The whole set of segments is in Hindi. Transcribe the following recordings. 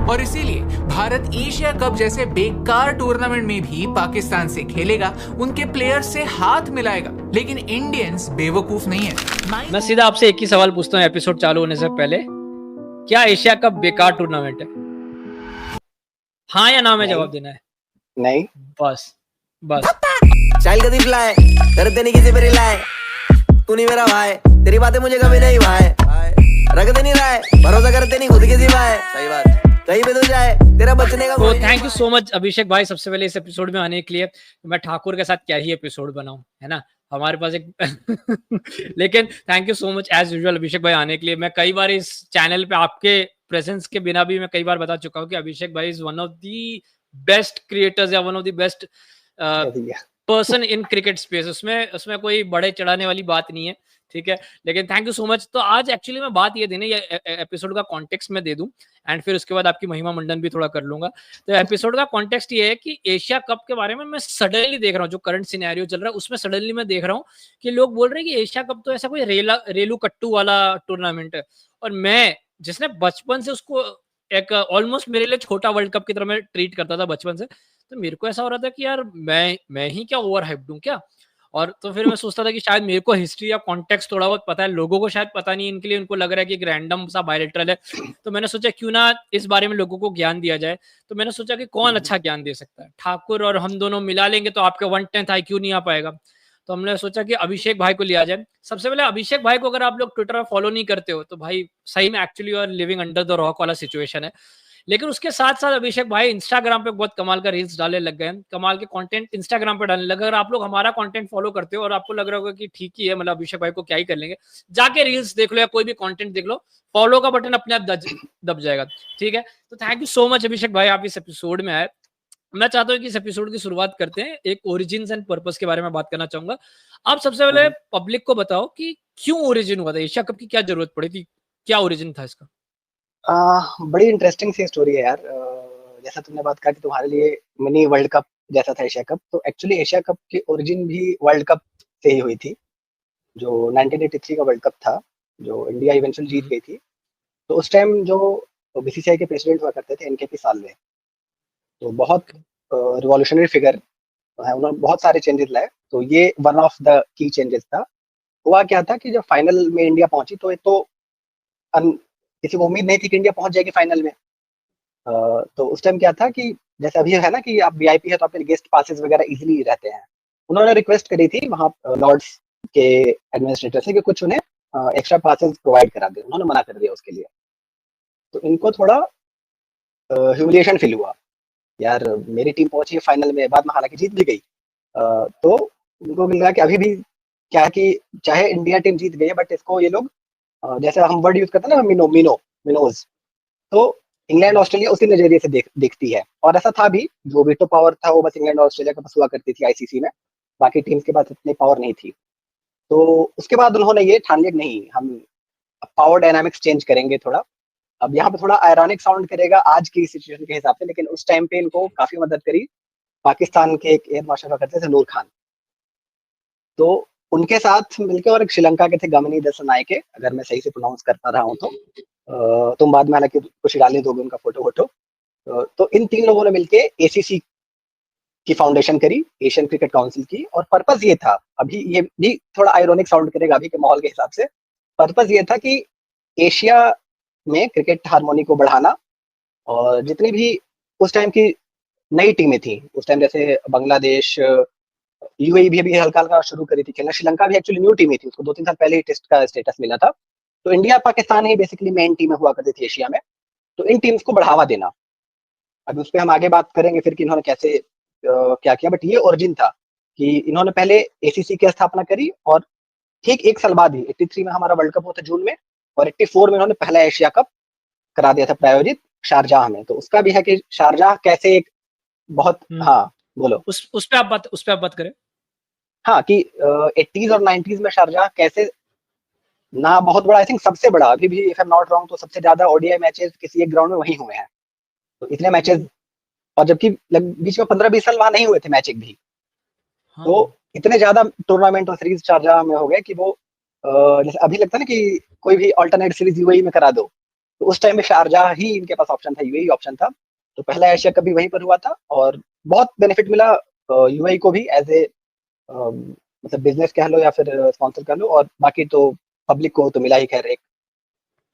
और इसीलिए भारत एशिया कप जैसे बेकार टूर्नामेंट में भी पाकिस्तान से खेलेगा, उनके प्लेयर्स से हाथ मिलाएगा। लेकिन इंडियंस बेवकूफ नहीं है। मैं सीधा आपसे एक ही सवाल पूछता हूँ एपिसोड चालू होने से पहले, क्या एशिया कप बेकार टूर्नामेंट है? हाँ या ना में जवाब देना है। नहीं, बस बस। चाइल्ड कभी फ्लाई करते नहीं किसी पे रिलाय, तू नहीं मेरा भाई, तेरी बातें मुझे कभी नहीं भाई, रखते नहीं राय, भरोसा करते नहीं खुद के सिवाय, सही बात कहीं पे तो जाए तेरा बचने का। तो थैंक यू सो मच अभिषेक भाई, सबसे पहले इस एपिसोड में आने के लिए। मैं ठाकुर के साथ क्या ही एपिसोड बनाऊं, है ना, हमारे पास एक लेकिन thank you so much as usual Abhishek भाई आने के लिए। मैं कई बार इस चैनल पे आपके प्रेजेंस के बिना भी मैं कई बार बता चुका हूँ कि अभिषेक भाई is one of the best creators या one of the best person in cricket space. उसमें कोई बड़े चढ़ाने वाली बात नहीं है, ठीक है। लेकिन थैंक यू सो मच। तो आज एक्चुअली मैं बात ये देने, ये एपिसोड का कॉन्टेक्स्ट में दे दूं एंड फिर उसके बाद आपकी महिमा मंडन भी थोड़ा कर लूंगा। तो एपिसोड का कॉन्टेक्स्ट ये है कि एशिया कप के बारे में मैं सडनली देख रहा हूँ, जो करंट सिनेरियो चल रहा है उसमें सडनली मैं देख रहा हूँ कि लोग बोल रहे हैं कि एशिया कप तो ऐसा कोई रेलू कट्टू वाला टूर्नामेंट है। और मैं जिसने बचपन से उसको एक ऑलमोस्ट मेरे लिए छोटा वर्ल्ड कप की तरह मैं ट्रीट करता था बचपन से, तो मेरे को ऐसा हो रहा था कि यार मैं ही क्या ओवर हाइप्ड हूँ क्या। और तो फिर मैं सोचता था कि शायद मेरे को हिस्ट्री या कॉन्टेक्स्ट थोड़ा बहुत पता है, लोगों को शायद पता नहीं, इनके लिए उनको लग रहा है कि एक रैंडम सा बायलेटरल है। तो मैंने सोचा क्यों ना इस बारे में लोगों को ज्ञान दिया जाए। तो मैंने सोचा कि कौन अच्छा ज्ञान दे सकता है, ठाकुर और हम दोनों मिला लेंगे तो आपके 1/10 IQ नहीं आ पाएगा। तो हमने सोचा कि अभिषेक भाई को लिया जाए। सबसे पहले अभिषेक भाई को अगर आप लोग ट्विटर पर फॉलो नहीं करते हो तो भाई सही में actually you are living under the rock वाला सिचुएशन है। लेकिन उसके साथ साथ अभिषेक भाई इंस्टाग्राम पे बहुत कमाल का रील्स डालने लग गए, कमाल के कंटेंट इंस्टाग्राम पे डालने लगे। अगर आप लोग हमारा कंटेंट फॉलो करते हो और आपको लग रहा होगा कि ठीक ही है, मतलब अभिषेक भाई को क्या ही कर लेंगे, जाके रील्स देख लो या कोई भी कंटेंट देख लो, फॉलो का बटन अपने आप दब जाएगा, ठीक है। तो थैंक यू सो मच अभिषेक भाई, आप इस एपिसोड में आए। मैं चाहता हूँ कि इस एपिसोड की शुरुआत करते हैं, एक ओरिजिन एंड पर्पस के बारे में बात करना चाहूंगा। आप सबसे पहले पब्लिक को बताओ कि क्यों ओरिजिन हुआ था, एशिया कप की क्या जरूरत पड़ी थी, क्या ओरिजिन था इसका? बड़ी इंटरेस्टिंग सी स्टोरी है यार। जैसा तुमने बात कहा कि तुम्हारे लिए मिनी वर्ल्ड कप जैसा था एशिया कप, तो एक्चुअली एशिया कप की ओरिजिन भी वर्ल्ड कप से ही हुई थी, जो 1983 का वर्ल्ड कप था, जो इंडिया इवेंचुअली जीत गई थी। तो उस टाइम जो बीसीसीआई के प्रेसिडेंट हुआ करते थे एनकेपी साल्वे, तो बहुत रिवॉल्यूशनरी फिगर है, उन्होंने बहुत सारे चेंजेस लाए। तो ये one of the key changes था। हुआ क्या था कि जब फाइनल में इंडिया पहुंची तो एक तो किसी को उम्मीद नहीं थी कि इंडिया पहुंच जाएगी फाइनल में। तो उस टाइम क्या था कि जैसे अभी है ना कि आप वीआईपी है तो आपके गेस्ट पासेस वगैरह इजीली रहते हैं। उन्होंने रिक्वेस्ट करी थी वहाँ लॉर्ड्स के एडमिनिस्ट्रेटर से कि कुछ उन्हें एक्स्ट्रा पासेस प्रोवाइड करा दे, उन्होंने मना कर दिया उसके लिए। तो इनको थोड़ा ह्यूमिलिएशन फील हुआ, यार मेरी टीम पहुंची है फाइनल में, बाद में हालांकि जीत भी गई। तो उनको लगा कि अभी भी क्या है कि चाहे इंडिया टीम जीत गई है बट इसको ये लोग जैसे हम वर्ड यूज करते हैं ना, मिनोज, तो इंग्लैंड ऑस्ट्रेलिया उसी नजरिए से देखती है। और ऐसा था भी, जो वीटो पावर था वो बस इंग्लैंड और ऑस्ट्रेलिया के पास हुआ करती थी आईसीसी में, बाकी टीम्स के पास इतनी पावर नहीं थी। तो उसके बाद उन्होंने ये ठान लिया नहीं, हम पावर डायनामिक्स चेंज करेंगे थोड़ा। अब यहाँ पे थोड़ा आयरॉनिक साउंड करेगा आज की सिचुएशन के हिसाब से, लेकिन उस टाइम पे इनको काफी मदद करी पाकिस्तान के एक एयर मार्शल करते थे नूर खान। तो उनके साथ मिलकर, और एक श्रीलंका के थे गमनी दसनायके, अगर मैं सही से प्रोनाउंस कर पा रहा हूँ तो तुम बाद में हालांकि कुछ डालने दोगे उनका फोटो। तो इन तीन लोगों ने मिलके एसीसी की फाउंडेशन करी, एशियन क्रिकेट काउंसिल की। और पर्पस ये था, अभी ये भी थोड़ा आयरोनिक साउंड करेगा अभी के माहौल के हिसाब से, पर्पस ये था कि एशिया में क्रिकेट हार्मोनी को बढ़ाना। और जितनी भी उस टाइम की नई टीमें थी उस टाइम, जैसे बांग्लादेश, यूएई भी अभी हल्का हल्का शुरू करी थी खेलना, श्रीलंका भी एक्चुअली न्यू टीम थी, उसको 2-3 साल पहले ही टेस्ट का स्टेटस मिला था। तो इंडिया पाकिस्तान ही बेसिकली मेन टीमें हुआ करती थी एशिया में। तो इन टीम्स को बढ़ावा देना, अभी उस पर हम आगे बात करेंगे फिर कि इन्होंने कैसे क्या किया, बट ये ओरिजिन था कि इन्होंने पहले एसीसी की स्थापना करी और ठीक 1 साल बाद ही 83 में हमारा वर्ल्ड कप हुआ था जून में, और 84 में इन्होंने पहला एशिया कप करा दिया था प्रायोजित शारजाह में। तो उसका भी है कि शारजाह कैसे एक बहुत हाँ बोलो उस पे आप बात करें। हाँ कि 80s और 90s में शारजाह कैसे ना बहुत बड़ा, आई थिंक सबसे बड़ा अभी भी if I am not wrong, तो सबसे ज्यादा ओडीआई मैचेस किसी एक ग्राउंड में वहीं हुए हैं। तो इतने मैचेस, और जबकि बीच में 15-20 साल वहां नहीं हुए थे मैच एक भी। हाँ। तो इतने ज्यादा टूर्नामेंट और सीरीज शारजाह में हो गए कि वो जैसे अभी लगता है ना कि कोई भी अल्टरनेट सीरीज यूएई में करा दो, तो उस टाइम में शारजाह ही इनके पास ऑप्शन था, यूएई ऑप्शन था। तो पहला एशिया कप भी वहीं पर हुआ था और बहुत बेनिफिट मिला यूएई को भी एज ए मतलब बिजनेस कह लो या फिर स्पॉन्सर कह लो, और बाकी तो पब्लिक को तो मिला ही। खैर एक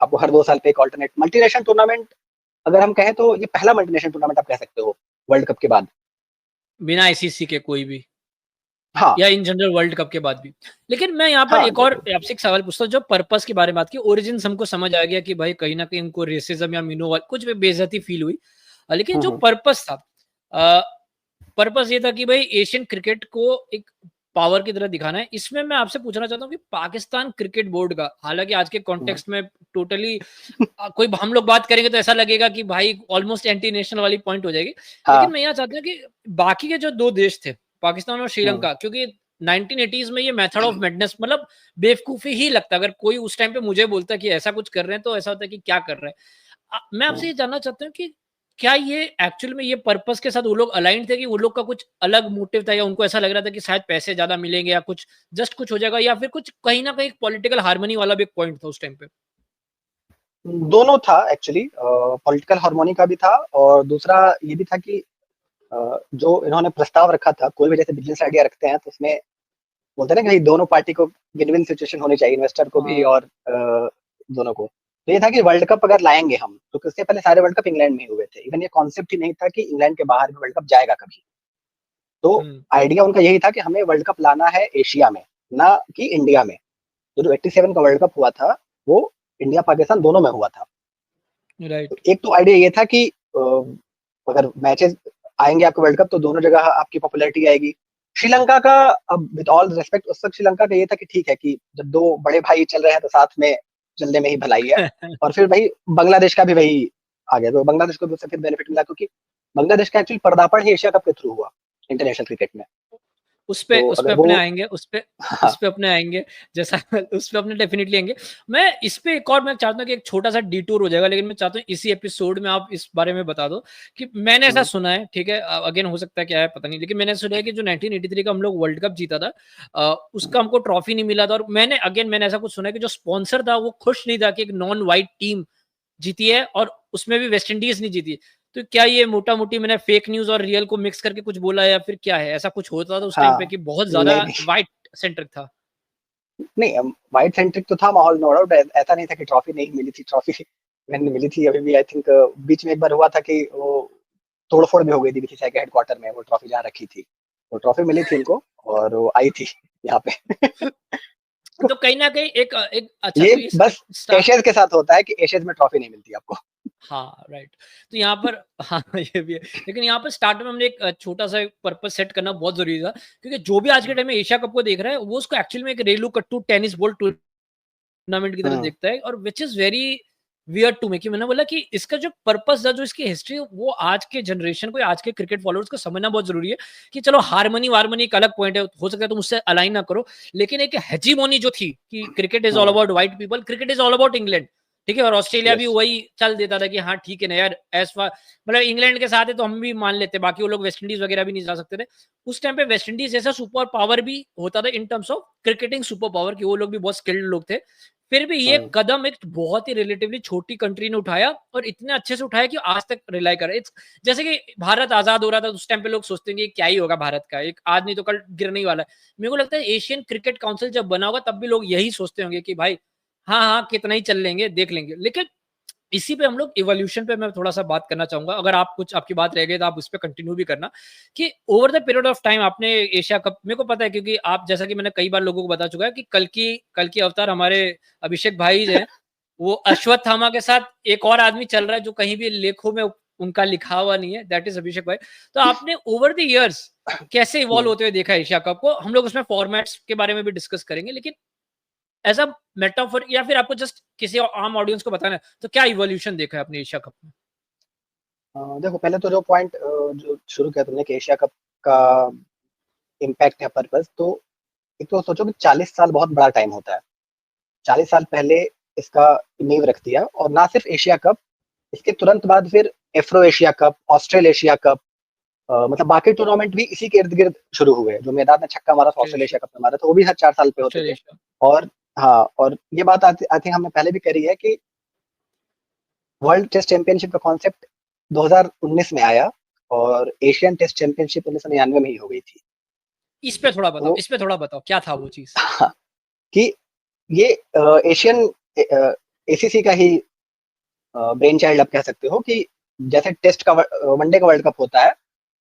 आपको हर 2 साल पे एक ऑल्टरनेट मल्टीनेशनल टूर्नामेंट, अगर हम कहें तो ये पहला मल्टीनेशनल टूर्नामेंट आप कह सकते हो वर्ल्ड कप के बाद, बिना आईसीसी के कोई भी, हाँ या इन जनरल वर्ल्ड कप के बाद भी। लेकिन मैं यहाँ पर हाँ एक और आपसे एक सवाल पूछता हूँ, जो पर्पस के बारे में बात की, ओरिजिन हमको समझ आ गया कि भाई कहीं ना कहीं उनको रेसिज्म या मिनोवाल कुछ भी बेइज्जती फील हुई, लेकिन जो पर्पस था, पर्पस ये था कि भाई एशियन क्रिकेट को एक पावर की तरह दिखाना है। इसमें मैं आपसे पूछना चाहता हूँ कि पाकिस्तान क्रिकेट बोर्ड का, हालांकि आज के कॉन्टेक्स्ट में टोटली कोई हम लोग बात करेंगे तो ऐसा लगेगा कि भाई ऑलमोस्ट एंटी नेशनल वाली पॉइंट हो जाएगी, लेकिन मैं यहाँ चाहता हूँ कि बाकी के जो 2 देश थे, पाकिस्तान और श्रीलंका, क्योंकि 1980s में ये मेथड ऑफ मैडनेस, मतलब बेवकूफी ही लगता, अगर कोई उस टाइम पे मुझे बोलता कि ऐसा कुछ कर रहे हैं तो ऐसा होता है कि क्या कर रहे हैं। मैं आपसे ये जानना चाहता हूँ कि क्या ये एक्चुअल में ये पर्पस के साथ वो लोग अलाइंड थे, कि वो लोग का कुछ अलग मोटिव था, या उनको ऐसा लग रहा था कि शायद पैसे ज्यादा मिलेंगे या कुछ जस्ट कुछ हो जाएगा, या फिर कुछ कहीं ना कहीं पॉलिटिकल हार्मनी वाला भी एक पॉइंट था उस टाइम पे? दोनों था एक्चुअली, पॉलिटिकल हार्मोनी का भी था और दूसरा ये भी था कि जो इन्होंने प्रस्ताव रखा था, कोई भी जैसे बिजनेस आइडिया रखते हैं तो उसमें बोलते हैं ना कि दोनों पार्टी को विन विन सिचुएशन होनी चाहिए, इन्वेस्टर को भी और दोनों को। तो ये था कि वर्ल्ड कप अगर लाएंगे हम, तो इससे पहले सारे वर्ल्ड कप इंग्लैंड में ही हुए थे, इवन ये कॉन्सेप्ट ही नहीं था कि इंग्लैंड के बाहर भी वर्ल्ड कप जाएगा कभी। तो आइडिया उनका यही था कि हमें वर्ल्ड कप लाना है एशिया में, ना कि इंडिया में। तो जो 87 का वर्ल्ड कप हुआ था वो इंडिया पाकिस्तान दोनों में हुआ था। राइट। तो एक तो आइडिया ये था कि अगर मैचेस आएंगे आपको वर्ल्ड कप तो दोनों जगह आपकी पॉपुलैरिटी आएगी। श्रीलंका का, अब विद ऑल रिस्पेक्ट, उस वक्त श्रीलंका का ये था कि ठीक है कि जब 2 बड़े भाई चल रहे हैं तो साथ में चलने में ही भलाई है। और फिर भाई बांग्लादेश का भी वही आ गया, तो बांग्लादेश को भी उससे फिर बेनिफिट मिला, क्योंकि बांग्लादेश का एक्चुअली पर्दापण ही एशिया कप के थ्रू हुआ इंटरनेशनल क्रिकेट में। उस पे अपने आएंगे, उस पे अपने आएंगे, जैसा उस पे अपने डेफिनेटली आएंगे। मैं इस पे एक और मैं चाहता हूँ कि एक छोटा सा डिटूर हो जाएगा, लेकिन मैं चाहता हूँ इसी एपिसोड में आप इस बारे में बता दो कि मैंने ऐसा सुना है, ठीक है, अगेन हो सकता है क्या है पता नहीं, लेकिन मैंने सुना है कि जो 1983 का हम लोग वर्ल्ड कप जीता था, उसका हमको ट्रॉफी नहीं मिला था, और मैंने ऐसा कुछ सुना है कि जो स्पॉन्सर था वो खुश नहीं था कि एक नॉन वाइट टीम जीती है, और उसमें भी वेस्ट इंडीज नहीं जीती। तो क्या ये मोटा मोटी मैंने फेक न्यूज और रियल को मिक्स करके कुछ बोला, या फिर क्या है, ऐसा कुछ होता था उस टाइम पे कि बहुत ज्यादा वाइट सेंट्रिक था? नहीं, वाइट सेंट्रिक तो था माहौल, नो डाउट। ऐसा नहीं था कि ट्रॉफी नहीं मिली थी, ट्रॉफी मैंने मिली थी अभी भी। आई थिंक बीच में एक बार हुआ था कि वो तोड़फोड़ भी हो गई थी बीसीसीआई के हेडक्वार्टर में, वो ट्रॉफी जहाँ रखी थी, तो ट्रॉफी मिली थी इनको और वो आई थी यहाँ पे। तो कहीं ना कहीं एक अच्छा, ये तो बस एशियज के साथ होता है कि एशियज में ट्रॉफी नहीं मिलती आपको। हाँ राइट। तो यहाँ पर हाँ ये भी है, लेकिन यहाँ पर स्टार्ट में हमने एक छोटा सा पर्पस सेट करना बहुत जरूरी था, क्योंकि जो भी आज के टाइम में एशिया कप को देख रहा है वो उसको एक्चुअली में एक रेलू कट्टू टेनिस बॉल टूर्नामेंट की तरह देखता है, और which is very weird to me. कि मैंने बोला कि इसका जो पर्पस था, जो इसकी हिस्ट्री, वो आज के जनरेशन को, आज के क्रिकेट फॉलोअर्स को समझना बहुत जरूरी है। कि चलो हारमोनी वारमोनी एक अलग पॉइंट है, हो सकता है तुम उससे अलाइन ना करो, लेकिन एक हेजीमोनी जो थी कि cricket is all about white people, cricket is all about England, ठीक है, और ऑस्ट्रेलिया भी वही चल देता था कि हाँ ठीक है ना यार, एज फार मतलब इंग्लैंड के साथ है तो हम भी मान लेते, बाकी वो लोग वेस्ट इंडीज वगैरह भी नहीं जा सकते थे। उस टाइम पे वेस्ट इंडीज जैसा सुपर पावर भी होता था इन terms of cricketing super power, कि वो लोग भी बहुत स्किल्ड लोग थे। फिर भी ये कदम एक बहुत ही रिलेटिवली छोटी कंट्री ने उठाया, और इतने अच्छे से उठाया कि आज तक रिलाई कर रहा है। जैसे कि भारत आजाद हो रहा था उस टाइम पे लोग सोचते हैं कि क्या ही होगा भारत का, एक आज नहीं तो कल गिरने ही वाला है। मेरे को लगता है एशियन क्रिकेट काउंसिल जब बना होगा तब भी लोग यही सोचते होंगे कि भाई हाँ हाँ कितना ही चल लेंगे, देख लेंगे। लेकिन इसी पे हम लोग इवोल्यूशन पे मैं थोड़ा सा बात करना चाहूंगा, अगर आप कुछ आपकी बात रह गई तो आप उस पर कंटिन्यू भी करना। कि over the period of time आपने एशिया कप, मेरे को पता है क्योंकि आप, जैसा कि मैंने कई बार लोगों को बता चुका है कि कल की अवतार हमारे अभिषेक भाई हैं, वो अश्वत्थामा के साथ एक और आदमी चल रहा है जो कहीं भी लेखों में उनका लिखा हुआ नहीं है, दैट इज अभिषेक भाई। तो आपने ओवर द इयर्स कैसे इवॉल्व होते हुए देखा एशिया कप को? हम लोग उसमें फॉर्मेट्स के बारे में भी डिस्कस करेंगे, लेकिन एज अ मेटाफर, या फिर आपको जस्ट किसी आम ऑडियंस को बताना है, तो क्या इवोल्यूशन देखा है अपने एशिया कप में? देखो, पहले तो जो पॉइंट जो शुरू किया तुमने कि एशिया कप का इम्पैक्ट है, पर्पस, तो एक तो सोचो कि 40 साल बहुत बड़ा टाइम होता है। 40 साल पहले इसका नींव रख दिया, और ना सिर्फ एशिया कप, इसके तुरंत बाद फिर Afro Asia cup, Australasia cup, मतलब बाकी टूर्नामेंट भी इसी के इर्द गिर्द शुरू हुए। जो मेदान में छक्का मारा था ऑस्ट्रेल एशिया कप में मारा था, वो भी हर 4 साल पे होते थे। और हाँ, और ये बात आई थिंक हमने पहले भी करी है कि वर्ल्ड टेस्ट चैंपियनशिप का कॉन्सेप्ट 2019 में आया और एशियन टेस्ट चैंपियनशिप 1999 में ही हो गई थी। इस पे थोड़ा बताओ, वो इस पे थोड़ा बताओ क्या था वो चीज। कि ये एशियन एसीसी का ही ब्रेन चाइल्ड आप कह सकते हो कि जैसे टेस्ट का वनडे का वर्ल्ड कप होता है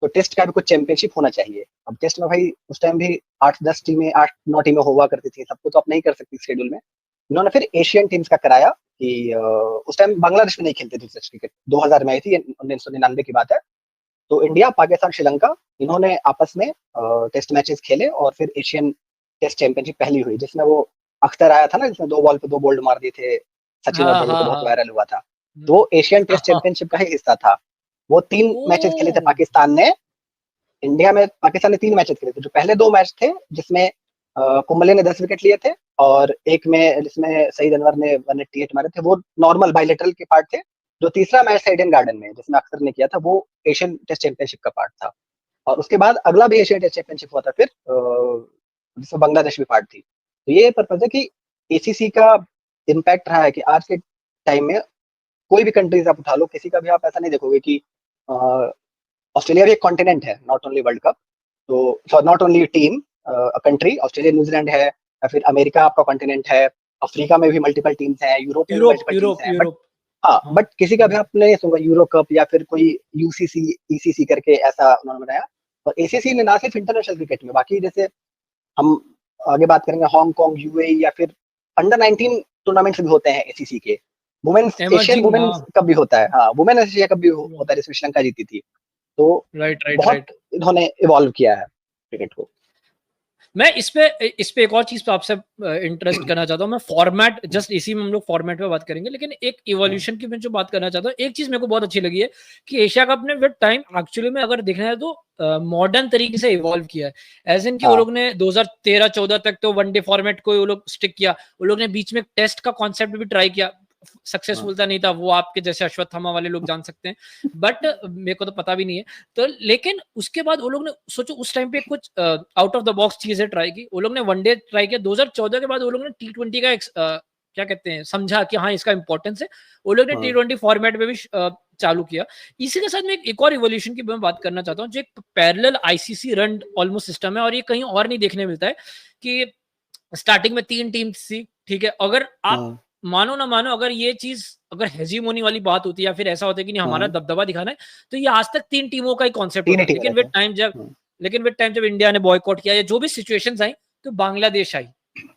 तो टेस्ट का भी कुछ चैंपियनशिप होना चाहिए। अब टेस्ट में भाई उस टाइम भी 8-10 टीमें 8-9 टीमें हुआ करती थी, सबको तो आप नहीं कर सकती शेड्यूल में। इन्होंने फिर एशियन टीम्स का कराया कि उस टाइम बांग्लादेश में नहीं खेलते थे टेस्ट क्रिकेट, 2000 में आई थी, 1999 की बात है। तो इंडिया, पाकिस्तान, श्रीलंका इन्होंने आपस में टेस्ट मैचेस खेले और फिर एशियन टेस्ट चैंपियनशिप पहली हुई, जिसमें वो अख्तर आया था ना, जिसमें 2 बॉल पे 2 बोल्ड मार दिए थे, सचिन और द्रविड़ को बहुत वायरल हुआ था। तो वो एशियन टेस्ट चैंपियनशिप का ही हिस्सा था। वो 3 मैचेस खेले थे पाकिस्तान ने, इंडिया में पाकिस्तान ने 3 मैचेस खेले थे। जो पहले 2 मैच थे जिसमें कुंबले ने 10 विकेट लिए थे और एक में जिसमें सईद अनवर ने 188 मारे थे, वो नॉर्मल बायलेटरल के पार्ट थे। जो तीसरा मैच था ईडन गार्डन में जिसमें अख्तर ने किया था, वो एशियन टेस्ट चैंपियनशिप का पार्ट था। और उसके बाद अगला भी एशियन टेस्ट चैंपियनशिप हुआ था फिर, जिसमें बांग्लादेश भी पार्ट थी। तो ये पर्पज है कि एसीसी का इम्पैक्ट रहा है कि आज के टाइम में कोई भी कंट्रीज आप उठा लो, किसी का भी आप ऐसा नहीं देखोगे कि ऑस्ट्रेलिया भी एक कॉन्टिनेंट है, नॉट ओनली वर्ल्ड कप, तो not only team country. Australia, New Zealand है, या फिर अमेरिका आपका कॉन्टिनेंट है, अफ्रीका में भी मल्टीपल टीम्स हैं, यूरोप में भी मल्टीपल टीम्स हैं। बट हाँ, बट किसी का भी आपने नहीं सुना यूरो कप या फिर कोई यूसीसी ईसीसी करके ऐसा उन्होंने बनाया। और एसीसी ने ना सिर्फ इंटरनेशनल क्रिकेट में, बाकी जैसे हम आगे बात करेंगे हांगकांग, यूएई या फिर अंडर 19 टूर्नामेंट्स भी होते हैं एसीसी के। वुमेन्स एशियन वुमेन्स कप भी होता है, हाँ वुमेन एशिया कप भी होता है जिसमें श्रीलंका जीती थी। तो बहुत इन्होंने इवॉल्व किया है क्रिकेट को। मैं इस पे एक और चीज पे आपसे इंटरेस्ट करना चाहता हूँ। मैं फॉर्मेट, जस्ट इसी में हम लोग फॉर्मेट पे बात करेंगे, लेकिन एक इवोल्यूशन की मैं जो बात करना चाहता हूँ, एक चीज मेरे को बहुत अच्छी लगी है कि एशिया कप ने विद टाइम एक्चुअली में अगर देखना है तो मॉडर्न तरीके से इवॉल्व किया है। एज इन कि वो लोग ने 2013-14 तक तो वनडे फॉर्मेट को वो लोग स्टिक किया, वो लोग ने बीच में टेस्ट का कॉन्सेप्ट भी ट्राई किया, सक्सेसफुल था नहीं था वो आपके जैसे अश्वत्थामा वाले लोग जान सकते हैं, बट मेरे को तो पता भी नहीं है। तो लेकिन उसके बाद वो लोग ने सोचो उस टाइम पे कुछ आउट ऑफ द बॉक्स चीजें ट्राई की। वो लोग ने वनडे ट्राई किया, 2014 के बाद वो लोग ने T20 का क्या कहते हैं समझा कि हाँ इसका इंपॉर्टेंस है, वो लोग ने T20 फॉर्मेट में भी चालू किया। इसी के साथ में एक और इवोल्यूशन की मैं बात करना चाहता हूँ, जो एक parallel ICC run almost system है, और ये कहीं और नहीं देखने मिलता है कि स्टार्टिंग में 3 टीम्स थी, ठीक है, अगर आप मानो ना मानो, अगर ये चीज अगर हेजीमोनी वाली बात होती है या फिर ऐसा होता है कि नहीं हमारा दबदबा दिखाना है, तो ये आज तक 3 टीमों का ही कॉन्सेप्ट होता है। लेकिन विद टाइम जब इंडिया ने बॉयकॉट किया या जो भी सिचुएशंस आई, तो बांग्लादेश आई,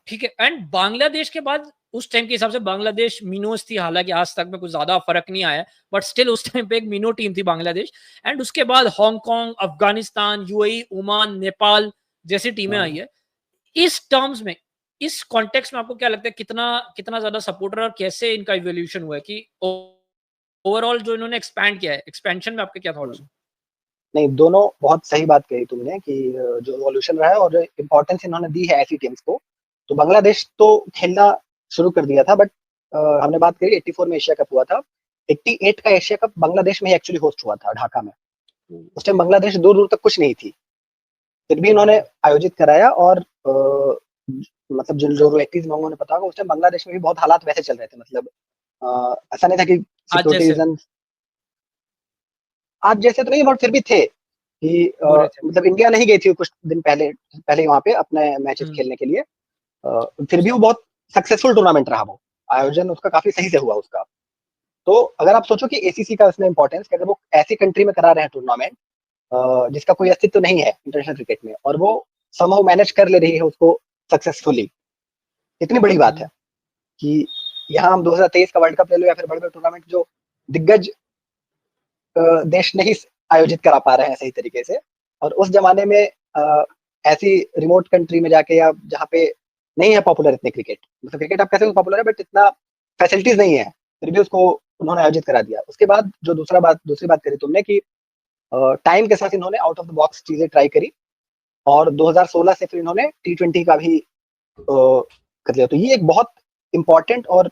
ठीक है। एंड बांग्लादेश के बाद उस टाइम के हिसाब से बांग्लादेश मिनोज थी, हालांकि आज तक में कुछ ज्यादा फर्क नहीं आया, बट स्टिल उस टाइम पे एक मिनो टीम थी बांग्लादेश। एंड उसके बाद Hong Kong, Afghanistan, UAE, Oman, Nepal जैसी टीमें आई है। इस टर्म्स में, इस कॉन्टेक्स्ट में आपको क्या लगता है कितना ज्यादा सपोर्टर और कैसे इनका इवोल्यूशन हुआ है कि ओवरऑल जो इन्होंने एक्सपैंड किया है, एक्सपेंशन में आपके क्या थॉट्स हैं? नहीं, दोनों बहुत सही बात कही तुमने कि जो इवोल्यूशन रहा है और इम्पोर्टेंस इन्होंने दी है ऐसी टीम्स को। तो बांग्लादेश तो खेलना शुरू कर दिया था, बट हमने बात करी 84 में एशिया कप हुआ था, 88 का एशिया कप बांग्लादेश में ही एक्चुअली होस्ट हुआ था, ढाका में। उस टाइम बांग्लादेश दूर दूर तक कुछ नहीं थी, फिर भी इन्होंने आयोजित कराया। और मतलब जो रिलेटिव्स लोगों ने पता होगा, उस टाइम बांग्लादेश में भी बहुत हालात वैसे चल रहे थे, मतलब ऐसा नहीं था कि सिक्योरिटी रीजन आज जैसे तो नहीं, बट फिर भी थे कि मतलब इंडिया नहीं गई थी कुछ दिन पहले वहां पे अपने मैचेस खेलने के लिए, फिर भी वो बहुत सक्सेसफुल टूर्नामेंट रहा, वो आयोजन उसका काफी सही से हुआ उसका। तो अगर आप सोचो कि एसीसी का इसमें इंपॉर्टेंस, अगर वो ऐसी कंट्री में करा रहे हैं टूर्नामेंट जिसका कोई अस्तित्व नहीं है इंटरनेशनल क्रिकेट में, और वो समहाउ मैनेज कर ले रही है उसको सक्सेसफुली, इतनी बड़ी बात है कि यहाँ हम 2023 का वर्ल्ड कप ले लो या फिर बड़े बड़े टूर्नामेंट जो दिग्गज देश नहीं आयोजित करा पा रहे हैं सही तरीके से, और उस जमाने में ऐसी रिमोट कंट्री में जाके या जहाँ पे नहीं है पॉपुलर इतने क्रिकेट, मतलब क्रिकेट आप कैसे पॉपुलर है बट इतना फैसिलिटीज नहीं है, फिर भी उसको उन्होंने आयोजित करा दिया। उसके बाद जो दूसरी बात करी तुमने कि टाइम के साथ इन्होंने आउट ऑफ द बॉक्स चीजें ट्राई करी, और 2016 से फिर इन्होंने T20 का भी कर लिया। तो ये एक बहुत इंपॉर्टेंट और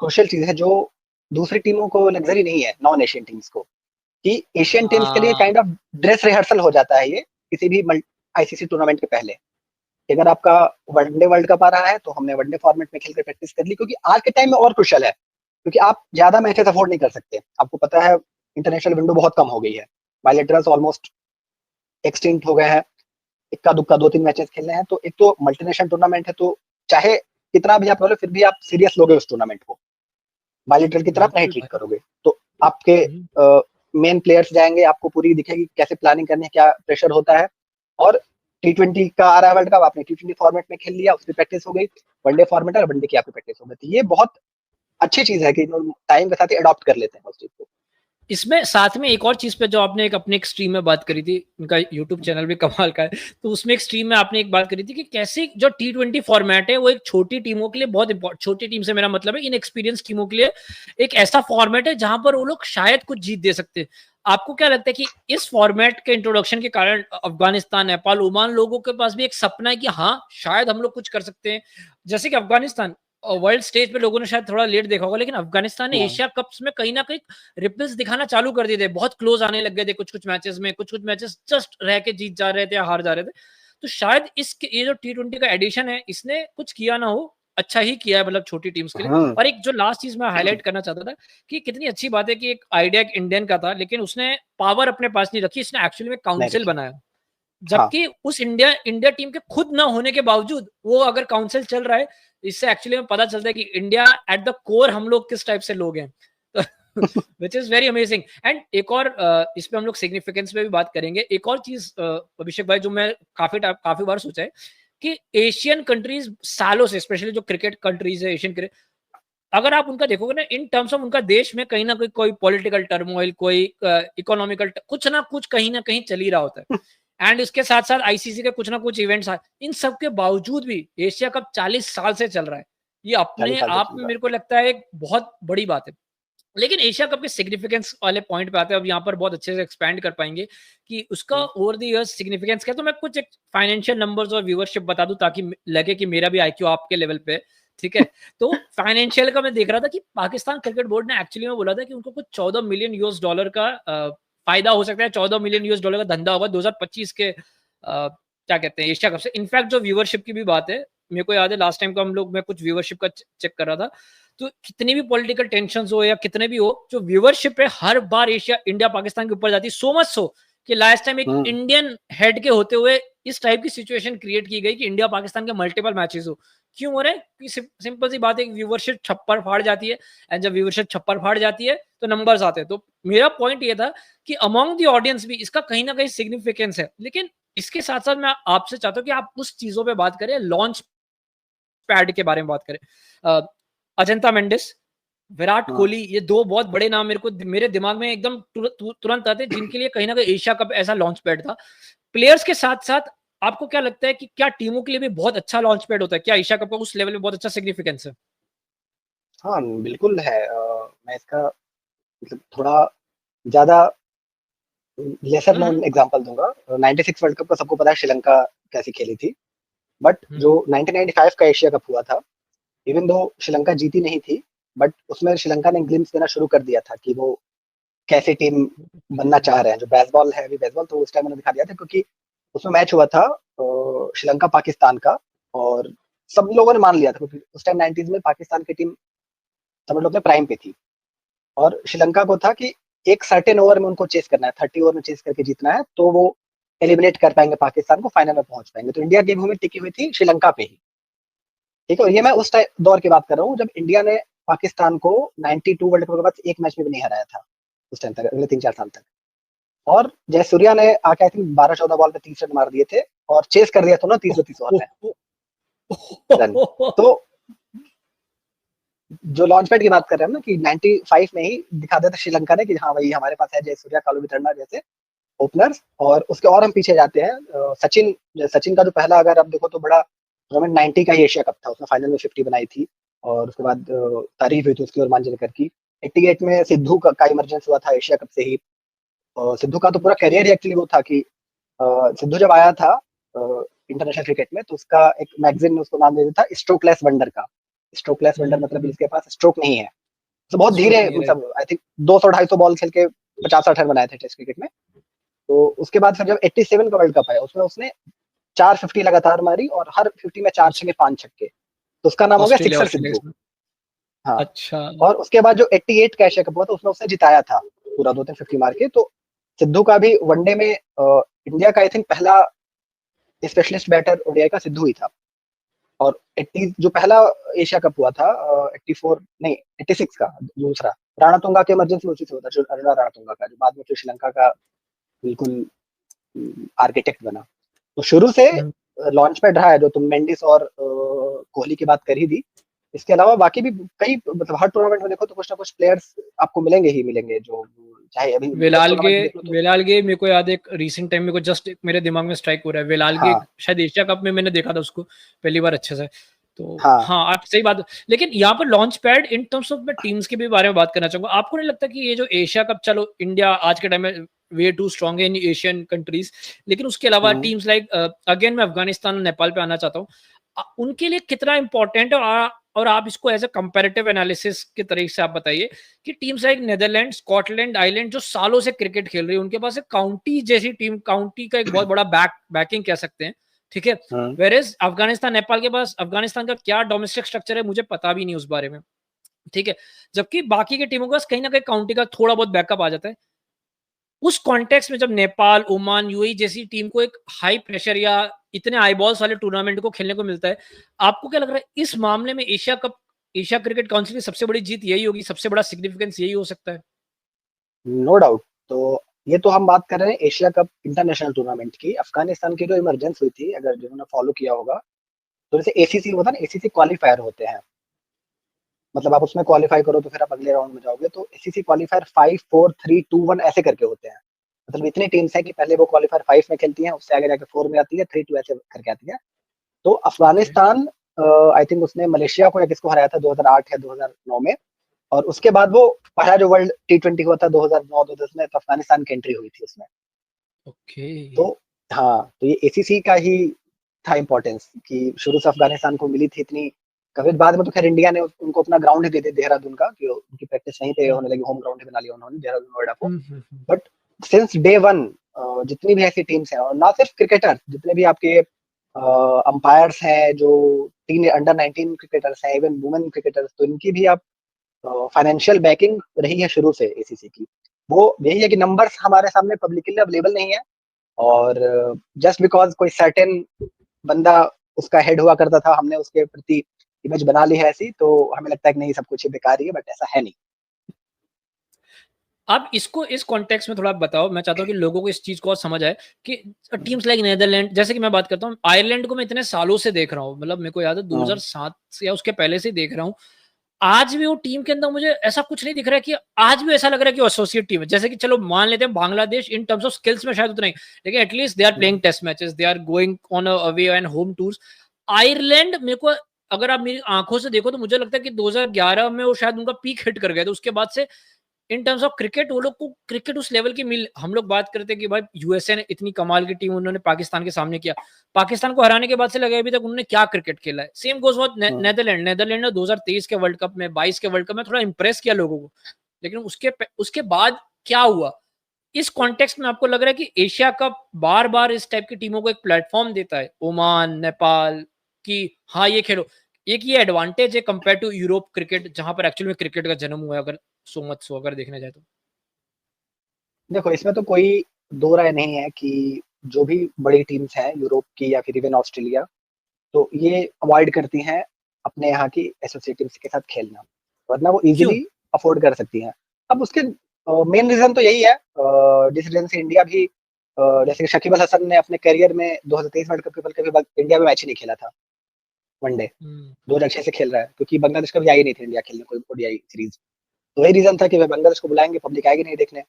क्रूशियल चीज है जो दूसरी टीमों को लग्जरी नहीं है, नॉन एशियन टीम्स को, कि एशियन टीम्स के लिए काइंड ऑफ ड्रेस रिहर्सल हो जाता है ये किसी भी आईसीसी टूर्नामेंट के पहले। अगर आपका वनडे वर्ल्ड कप आ रहा है तो हमने वनडे फॉर्मेट में खेलकर प्रैक्टिस कर ली, क्योंकि आज के टाइम में और क्रूशियल है क्योंकि आप ज्यादा मैचेस अफोर्ड नहीं कर सकते, आपको पता है इंटरनेशनल विंडो बहुत कम हो गई है, बायलैटरल्स ऑलमोस्ट एक्सटिंक्ट हो गए हैं, इक्का दुक्का 2-3 मैचेस खेलने हैं, तो एक तो मल्टीनेशनल टूर्नामेंट है, तो चाहे कितना भी आप लो फिर भी आप सीरियस लोगे उस टूर्नामेंट को, बायलैटरल की तरह नहीं बिल्कुल ट्रीट भाई। करोगे, तो आपके मेन प्लेयर्स जाएंगे, आपको पूरी दिखेगी कैसे प्लानिंग करनी है, क्या प्रेशर होता है। और T20 का आ रहा है वर्ल्ड कप, आपने T20 फॉर्मेट में खेल लिया, उसकी प्रैक्टिस हो गई, वनडे फॉर्मेट है, वनडे की आपकी प्रैक्टिस हो गई, तो ये बहुत अच्छी चीज है कि टाइम के साथ ही अडॉप्ट कर लेते हैं उस चीज को। इसमें साथ में एक और चीज पे जो आपने एक अपने एक स्ट्रीम में बात करी थी, उनका यूट्यूब चैनल भी कमाल का है, तो उसमें एक स्ट्रीम में आपने एक बात करी थी कि कैसे जो T20 फॉर्मेट है वो एक छोटी टीमों के लिए बहुत इंपॉर्टेंट, छोटी टीम से मेरा मतलब है इनएक्सपीरियंस टीमों के लिए एक ऐसा फॉर्मेट है जहां पर वो लोग शायद कुछ जीत दे सकते हैं। आपको क्या लगता है कि इस फॉर्मेट के इंट्रोडक्शन के कारण अफगानिस्तान, नेपाल, ओमान लोगों के पास भी एक सपना है कि हाँ शायद हम लोग कुछ कर सकते हैं, जैसे कि अफगानिस्तान वर्ल्ड स्टेज पे लोगों ने शायद थोड़ा लेट देखा होगा, लेकिन अफगानिस्तान ने एशिया कप्स में कहीं ना कहीं रिपल्स दिखाना चालू कर दिए थे, बहुत क्लोज आने लग गए थे कुछ कुछ मैचेस में, कुछ कुछ मैचेस जस्ट रह के जीत जा रहे थे या हार जा रहे थे। तो शायद इस ये जो T20 का एडिशन है इसने कुछ किया ना हो, अच्छा ही किया है मतलब छोटी टीम्स के लिए। और एक जो लास्ट चीज मैं हाईलाइट करना चाहता था कि कितनी अच्छी बात है कि एक आइडिया एक इंडियन का था, लेकिन उसने पावर अपने पास नहीं रखी, इसने एक्चुअली में काउंसिल बनाया, जबकि उस इंडिया इंडिया टीम के खुद ना होने के बावजूद वो अगर काउंसिल चल रहा है, इससे एक्चुअली में पता चलता है कि इंडिया एट द कोर हम लोग किस टाइप से लोग हैं, विच इज वेरी अमेजिंग। एंड एक और इस पे हम लोग सिग्निफिकेंस पे भी बात करेंगे। एक और चीज अभिषेक भाई जो मैं काफी बार सोचा है कि एशियन कंट्रीज सालों से, स्पेशली जो क्रिकेट कंट्रीज है एशियन क्रिकेट, अगर आप उनका देखोगे ना इन टर्म्स ऑफ उनका देश में कहीं ना कहीं कोई पॉलिटिकल टर्मोइल, कोई इकोनॉमिकल कुछ ना कुछ कहीं ना कहीं चल ही रहा होता है। एंड इसके साथ साथ आईसीसी के कुछ ना कुछ इवेंट्स, इन सब के बावजूद भी एशिया कप 40 साल से चल रहा है, ये अपने आप में मेरे को लगता है एक बहुत बड़ी बात है। लेकिन एशिया कप के सिग्निफिकेंस वाले पॉइंट पे आते हैं, अब यहाँ पर बहुत अच्छे से एक्सपैंड कर पाएंगे कि उसका ओवर द इयर्स सिग्निफिकेंस क्या है। तो मैं कुछ एक फाइनेंशियल नंबर्स और व्यूअरशिप बता दूं ताकि लगे कि मेरा भी आईक्यू आपके लेवल पे है, ठीक है। तो फाइनेंशियल का मैं देख रहा था कि पाकिस्तान क्रिकेट बोर्ड ने एक्चुअली में बोला था कि उनको कुछ 14 मिलियन यूएस डॉलर का फायदा हो सकता है, 14 मिलियन यूएस डॉलर का धंधा होगा 2025 के क्या कहते हैं एशिया कप से। इनफैक्ट जो व्यूअरशिप की भी बात है, मेरे को याद है लास्ट टाइम को हम लोग मैं कुछ व्यूअरशिप का चेक कर रहा था, तो कितनी भी पॉलिटिकल टेंशन हो या कितने भी हो, जो व्यूअरशिप है हर बार इंडिया पाकिस्तान के ऊपर जाती है, सो मच सो कि लास्ट टाइम एक इंडियन हेड के होते हुए इस टाइप की सिचुएशन क्रिएट की गई कि इंडिया पाकिस्तान के मल्टीपल मैचेस हो। क्यों हो रहे हैं? सिंपल सी बात है, व्यूअरशिप छप्पर फाड़ जाती है, एंड जब व्यूअरशिप छप्पर फाड़ जाती है तो नंबर्स आते हैं। तो मेरा पॉइंट ये था कि अमॉन्ग द ऑडियंस भी इसका कहीं ना कहीं सिग्निफिकेंस है। लेकिन इसके साथ साथ मैं आपसे चाहता हूँ कि आप उस चीजों पे बात करें, लॉन्च पैड के बारे में बात करें। अजंता मेंडिस, विराट कोहली, ये दो बहुत बड़े नाम मेरे दिमाग में एकदम तुरंत आते हैं, जिनके लिए कहीं ना कहीं एशिया कप ऐसा लॉन्च पैड था। प्लेयर्स के साथ साथ आपको क्या लगता है कि क्या टीमों के लिए भी बहुत अच्छा लॉन्च पैड होता है? क्या एशिया कप का उस लेवल में बहुत अच्छा सिग्निफिकेंस है? हाँ बिल्कुल है। मैं इसका मतलब थोड़ा ज्यादा लेसर नोन एग्जांपल दूंगा। 96 वर्ल्ड कप का सबको पता है श्रीलंका कैसी खेली थी, बट जो 1995 का एशिया कप हुआ था, इवन दो श्रीलंका जीती नहीं थी, बट उसमें श्रीलंका ने ग्लिम्स देना शुरू कर दिया था कि वो कैसी टीम बनना चाह रहे हैं। जो बेसबॉल है, अभी बेसबॉल तो उस टाइम उन्होंने दिखा दिया था, क्योंकि उसमें मैच हुआ था श्रीलंका पाकिस्तान का, और सब लोगों ने मान लिया था क्योंकि उस टाइम 90s में पाकिस्तान की टीम समझ लो अपने प्राइम पे थी, और श्रीलंका को था कि एक सर्टेन ओवर में उनको चेस करना है, 30 ओवर में चेस करके जीतना है, तो वो एलिमिनेट कर पाएंगे पाकिस्तान को, फाइनल में पहुंच पाएंगे। तो इंडिया गेम में टिकी हुई थी श्रीलंका पे ही, ठीक है। और ये मैं उस दौर की बात कर रहा हूँ जब इंडिया ने पाकिस्तान को 92 वर्ल्ड कप के बाद एक मैच में भी नहीं हराया था उस टाइम तक, अगले 3-4 साल तक। और जयसूर्या ने आके आई थिंक 12-14 बॉल पे 30 रन मार दिए थे और चेस कर दिया था ना 30 ओवर में। तो जो लॉन्च पैड की बात कर रहे हैं ना कि 95 में ही दिखा दिया था श्रीलंका ने कि हाँ भाई हमारे पास है जयसूर्या, कालू वितरणा जैसे ओपनर्स। और उसके और हम पीछे जाते हैं, सचिन का जो पहला अगर आप देखो तो बड़ा टूर्नामेंट 90 का ही एशिया कप था, उसने फाइनल में 50 बनाई थी, और उसके बाद तारीफ हुई थी उसकी और मांजरेकर की। 88 में सिद्धू का इमरजेंस हुआ था एशिया कप से ही, और सिद्धू का तो पूरा करियर ही एक्चुअली वो था कि सिद्धू जब आया था इंटरनेशनल क्रिकेट में, तो उसका एक मैगजीन ने उसको नाम दे दिया था स्ट्रोकलेस वंडर का। स्ट्रोकलेस वंडर मतलब इसके पास स्ट्रोक नहीं है, तो बहुत धीरे मतलब आई थिंक 200-250 बॉल खेल के 50-60 रन बनाए थे टेस्ट क्रिकेट में। तो उसके बाद फिर जब 87 का वर्ल्ड कप आया, उसमें उसने 450 लगातार मारी और हर 50 में 4 छक्के 5 छक्के, तो उसका नाम हो गया सिक्सर सिद्धू। हाँ, अच्छा। और उसके बाद जो 88 का एशिया कप हुआ था उसमें उसने जिताया था पूरा 2-3 50 मार के। तो सिद्धू का भी वनडे में इंडिया का आई थिंक पहला स्पेशलिस्ट बैटर ओडीआई का सिद्धू ही था। और 80 जो पहला एशिया कप हुआ था 84 नहीं 86 का दूसरा राणा तुंगा के इमरजेंसी उसी से होता जो अरुणा राणा तुंगा का, जो बाद में फिर श्रीलंका का बिल्कुल आर्किटेक्ट बना। तो शुरू से लॉन्च पैड रहा है। जो तुम मेंडिस और कोहली की बात कर ही दी, इसके अलावा बाकी भी कई मतलब हर टूर्नामेंट में देखो तो कुछ ना कुछ प्लेयर्स आपको मिलेंगे ही मिलेंगे, जो चाहे अभी वेलाल गे देख लो तो वेलाल गे मेरे को याद है, एक रीसेंट टाइम में को जस्ट मेरे दिमाग में स्ट्राइक हो रहा है। वेलाल गे हाँ शायद एशिया कप में मैंने देखा था उसको पहली बार अच्छे से। तो हाँ हाँ, आप सही बात। लेकिन यहाँ पर launch pad in terms of मैं टीम्स के भी बारे में बात करना चाहूंगा। आपको नहीं लगता कि ये जो एशिया कप, चलो इंडिया आज के टाइम में वे टू स्ट्रॉन्ग है इन एशियन कंट्रीज, लेकिन उसके अलावा टीम्स लाइक अगेन मैं अफगानिस्तान और नेपाल पे आना चाहता हूँ, उनके लिए कितना इंपॉर्टेंट है? और आप इसको एज अ कंपैरेटिव एनालिसिस के तरीके से आप बताइए कि teams like Netherland, Scotland, Ireland जो सालों से क्रिकेट खेल रही है, उनके पास एक काउंटी जैसी टीम, काउंटी का एक बहुत बड़ा बैकिंग कह सकते हैं, ठीक है। वेयरएज अफगानिस्तान, नेपाल के पास, अफगानिस्तान का क्या डोमेस्टिक स्ट्रक्चर है मुझे पता भी नहीं उस बारे में, ठीक है, जबकि बाकी के टीमों के पास कहीं ना कहीं काउंटी का थोड़ा बहुत बैकअप आ जाता है। उस कॉन्टेक्स्ट में जब नेपाल, ओमान, यूएई जैसी टीम को एक हाई प्रेशर या इतने आईबॉल्स वाले टूर्नामेंट को खेलने को मिलता है, आपको क्या लग रहा है इस मामले में Asia cup, Asia cricket council की सबसे बड़ी जीत यही होगी, सबसे बड़ा सिग्निफिकेंस यही हो सकता है? No doubt. तो ये तो हम बात कर रहे हैं एशिया कप इंटरनेशनल टूर्नामेंट की। अफगानिस्तान की जो इमरजेंस हुई थी, अगर जिन्होंने फॉलो किया होगा, तो जैसे एसीसी होता है ना, एसीसी क्वालिफायर होते हैं, मतलब आप उसमें क्वालिफाई करो तो फिर आप अगले राउंड में जाओगे। तो एसीसी क्वालिफायर 5 4 3 2 1 ऐसे करके होते हैं। मतलब इतनी टीम्स हैं कि पहले वो क्वालिफायर 5 में खेलती हैं, उससे आगे जाके 4 में आती है, 3 2 ऐसे करके आती है। तो अफगानिस्तान आई थिंक उसने मलेशिया को या किसको हराया था 2008 या 2009 में, और उसके बाद वो पहला जो वर्ल्ड T20 हुआ था 2009-2010 में, तो अफगानिस्तान की एंट्री हुई थी उसमें। ओके। तो हाँ, तो ये एसीसी का ही था इम्पोर्टेंस कि शुरू से अफगानिस्तान को मिली थी इतनी। कभी बाद में तो खैर इंडिया ने उनको अपना ग्राउंड ही दे दिया देहरादून का, कि उनकी प्रैक्टिस वहीं पे होने लगी, होम ग्राउंड ही बना लिया उन्होंने देहरादून नोएडा को। बट सिंस डे वन जितनी भी ऐसी टीम्स हैं, और ना सिर्फ क्रिकेटर, जितने भी आपके अंपायर्स हैं, जो अंडर 19 क्रिकेटर्स हैं, इवन वुमेन क्रिकेटर्स, तो इनकी भी आप फाइनेंशियल बैकिंग रही है शुरू से एसीसी की। वो यही है कि नंबर्स हमारे सामने पब्लिकली अवेलेबल नहीं है, और जस्ट बिकॉज कोई सर्टेन बंदा उसका हेड हुआ करता था, हमने उसके प्रति इमेज बना ली है ऐसी, तो हमें लगता है कि नहीं सब कुछ बेकार ही है, बट ऐसा है नहीं। आप इसको इस कॉन्टेक्स्ट में थोड़ा बताओ, मैं चाहता हूँ कि लोगों को इस चीज को समझ आए कि टीम्स लाइक नीदरलैंड, जैसे कि मैं बात करता हूँ आयरलैंड को मैं इतने सालों से देख रहा हूँ, मतलब मेरे को याद है 2007 से या उसके पहले से देख रहा हूँ। आज भी वो टीम के अंदर मुझे ऐसा कुछ नहीं दिख रहा है कि आज भी ऐसा लग रहा है कि एसोसिएट टीम है। जैसे कि चलो मान लेते हैं Bangladesh in terms of skills में शायद उतना ही, लेकिन at least they are playing test matches, they are going on away and home tours. Ireland मेरे को, अगर आप मेरी आंखों से देखो तो मुझे लगता है कि 2011 में वो शायद उनका पीक हिट कर गया था। उसके बाद से इन टर्म्स ऑफ क्रिकेट वो लोग को क्रिकेट उस लेवल की मिल, हम लोग बात करते हैं कि भाई यूएसए ने इतनी कमाल की टीम उन्होंने पाकिस्तान के सामने किया, पाकिस्तान को हराने के बाद से लगा अभी तक उन्होंने क्या क्रिकेट खेला है। सेम गोज विद नेदरलैंड ने 2023 के वर्ल्ड कप में, 22 के वर्ल्ड कप में थोड़ा इंप्रेस किया लोगों को, लेकिन उसके बाद क्या हुआ? इस कॉन्टेक्स्ट में आपको लग रहा है कि एशिया कप बार बार इस टाइप की टीमों को एक प्लेटफॉर्म देता है, ओमान, नेपाल, कि हाँ ये खेलो, एक ये एडवांटेज है कंपेयर टू यूरोप क्रिकेट, जहां पर एक्चुअली में क्रिकेट का जन्म हुआ है, अगर सो मच सो अगर देखने जाए तो? देखो, इसमें तो कोई दो राय नहीं है कि जो भी बड़ी टीम्स हैं यूरोप की या फिर इवन ऑस्ट्रेलिया, तो ये अवॉइड करती हैं अपने यहाँ की एसोसिएट टीम्स के साथ खेलना, वरना वो इजीली अफोर्ड कर सकती हैं। अब उसके मेन रीजन तो यही है, जिस रीजन से इंडिया भी जैसे शकीब अल हसन ने अपने करियर में 2023 वर्ल्ड कप के बल्कि इंडिया में मैच ही नहीं खेला था वनडे, 2006 से खेल रहा है, क्योंकि बांग्लादेश कभी आई नहीं थी इंडिया खेलने कोई ओडीआई सीरीज। तो वही रीजन था कि वे बांग्लादेश को बुलाएंगे, पब्लिक आएगी नहीं देखने।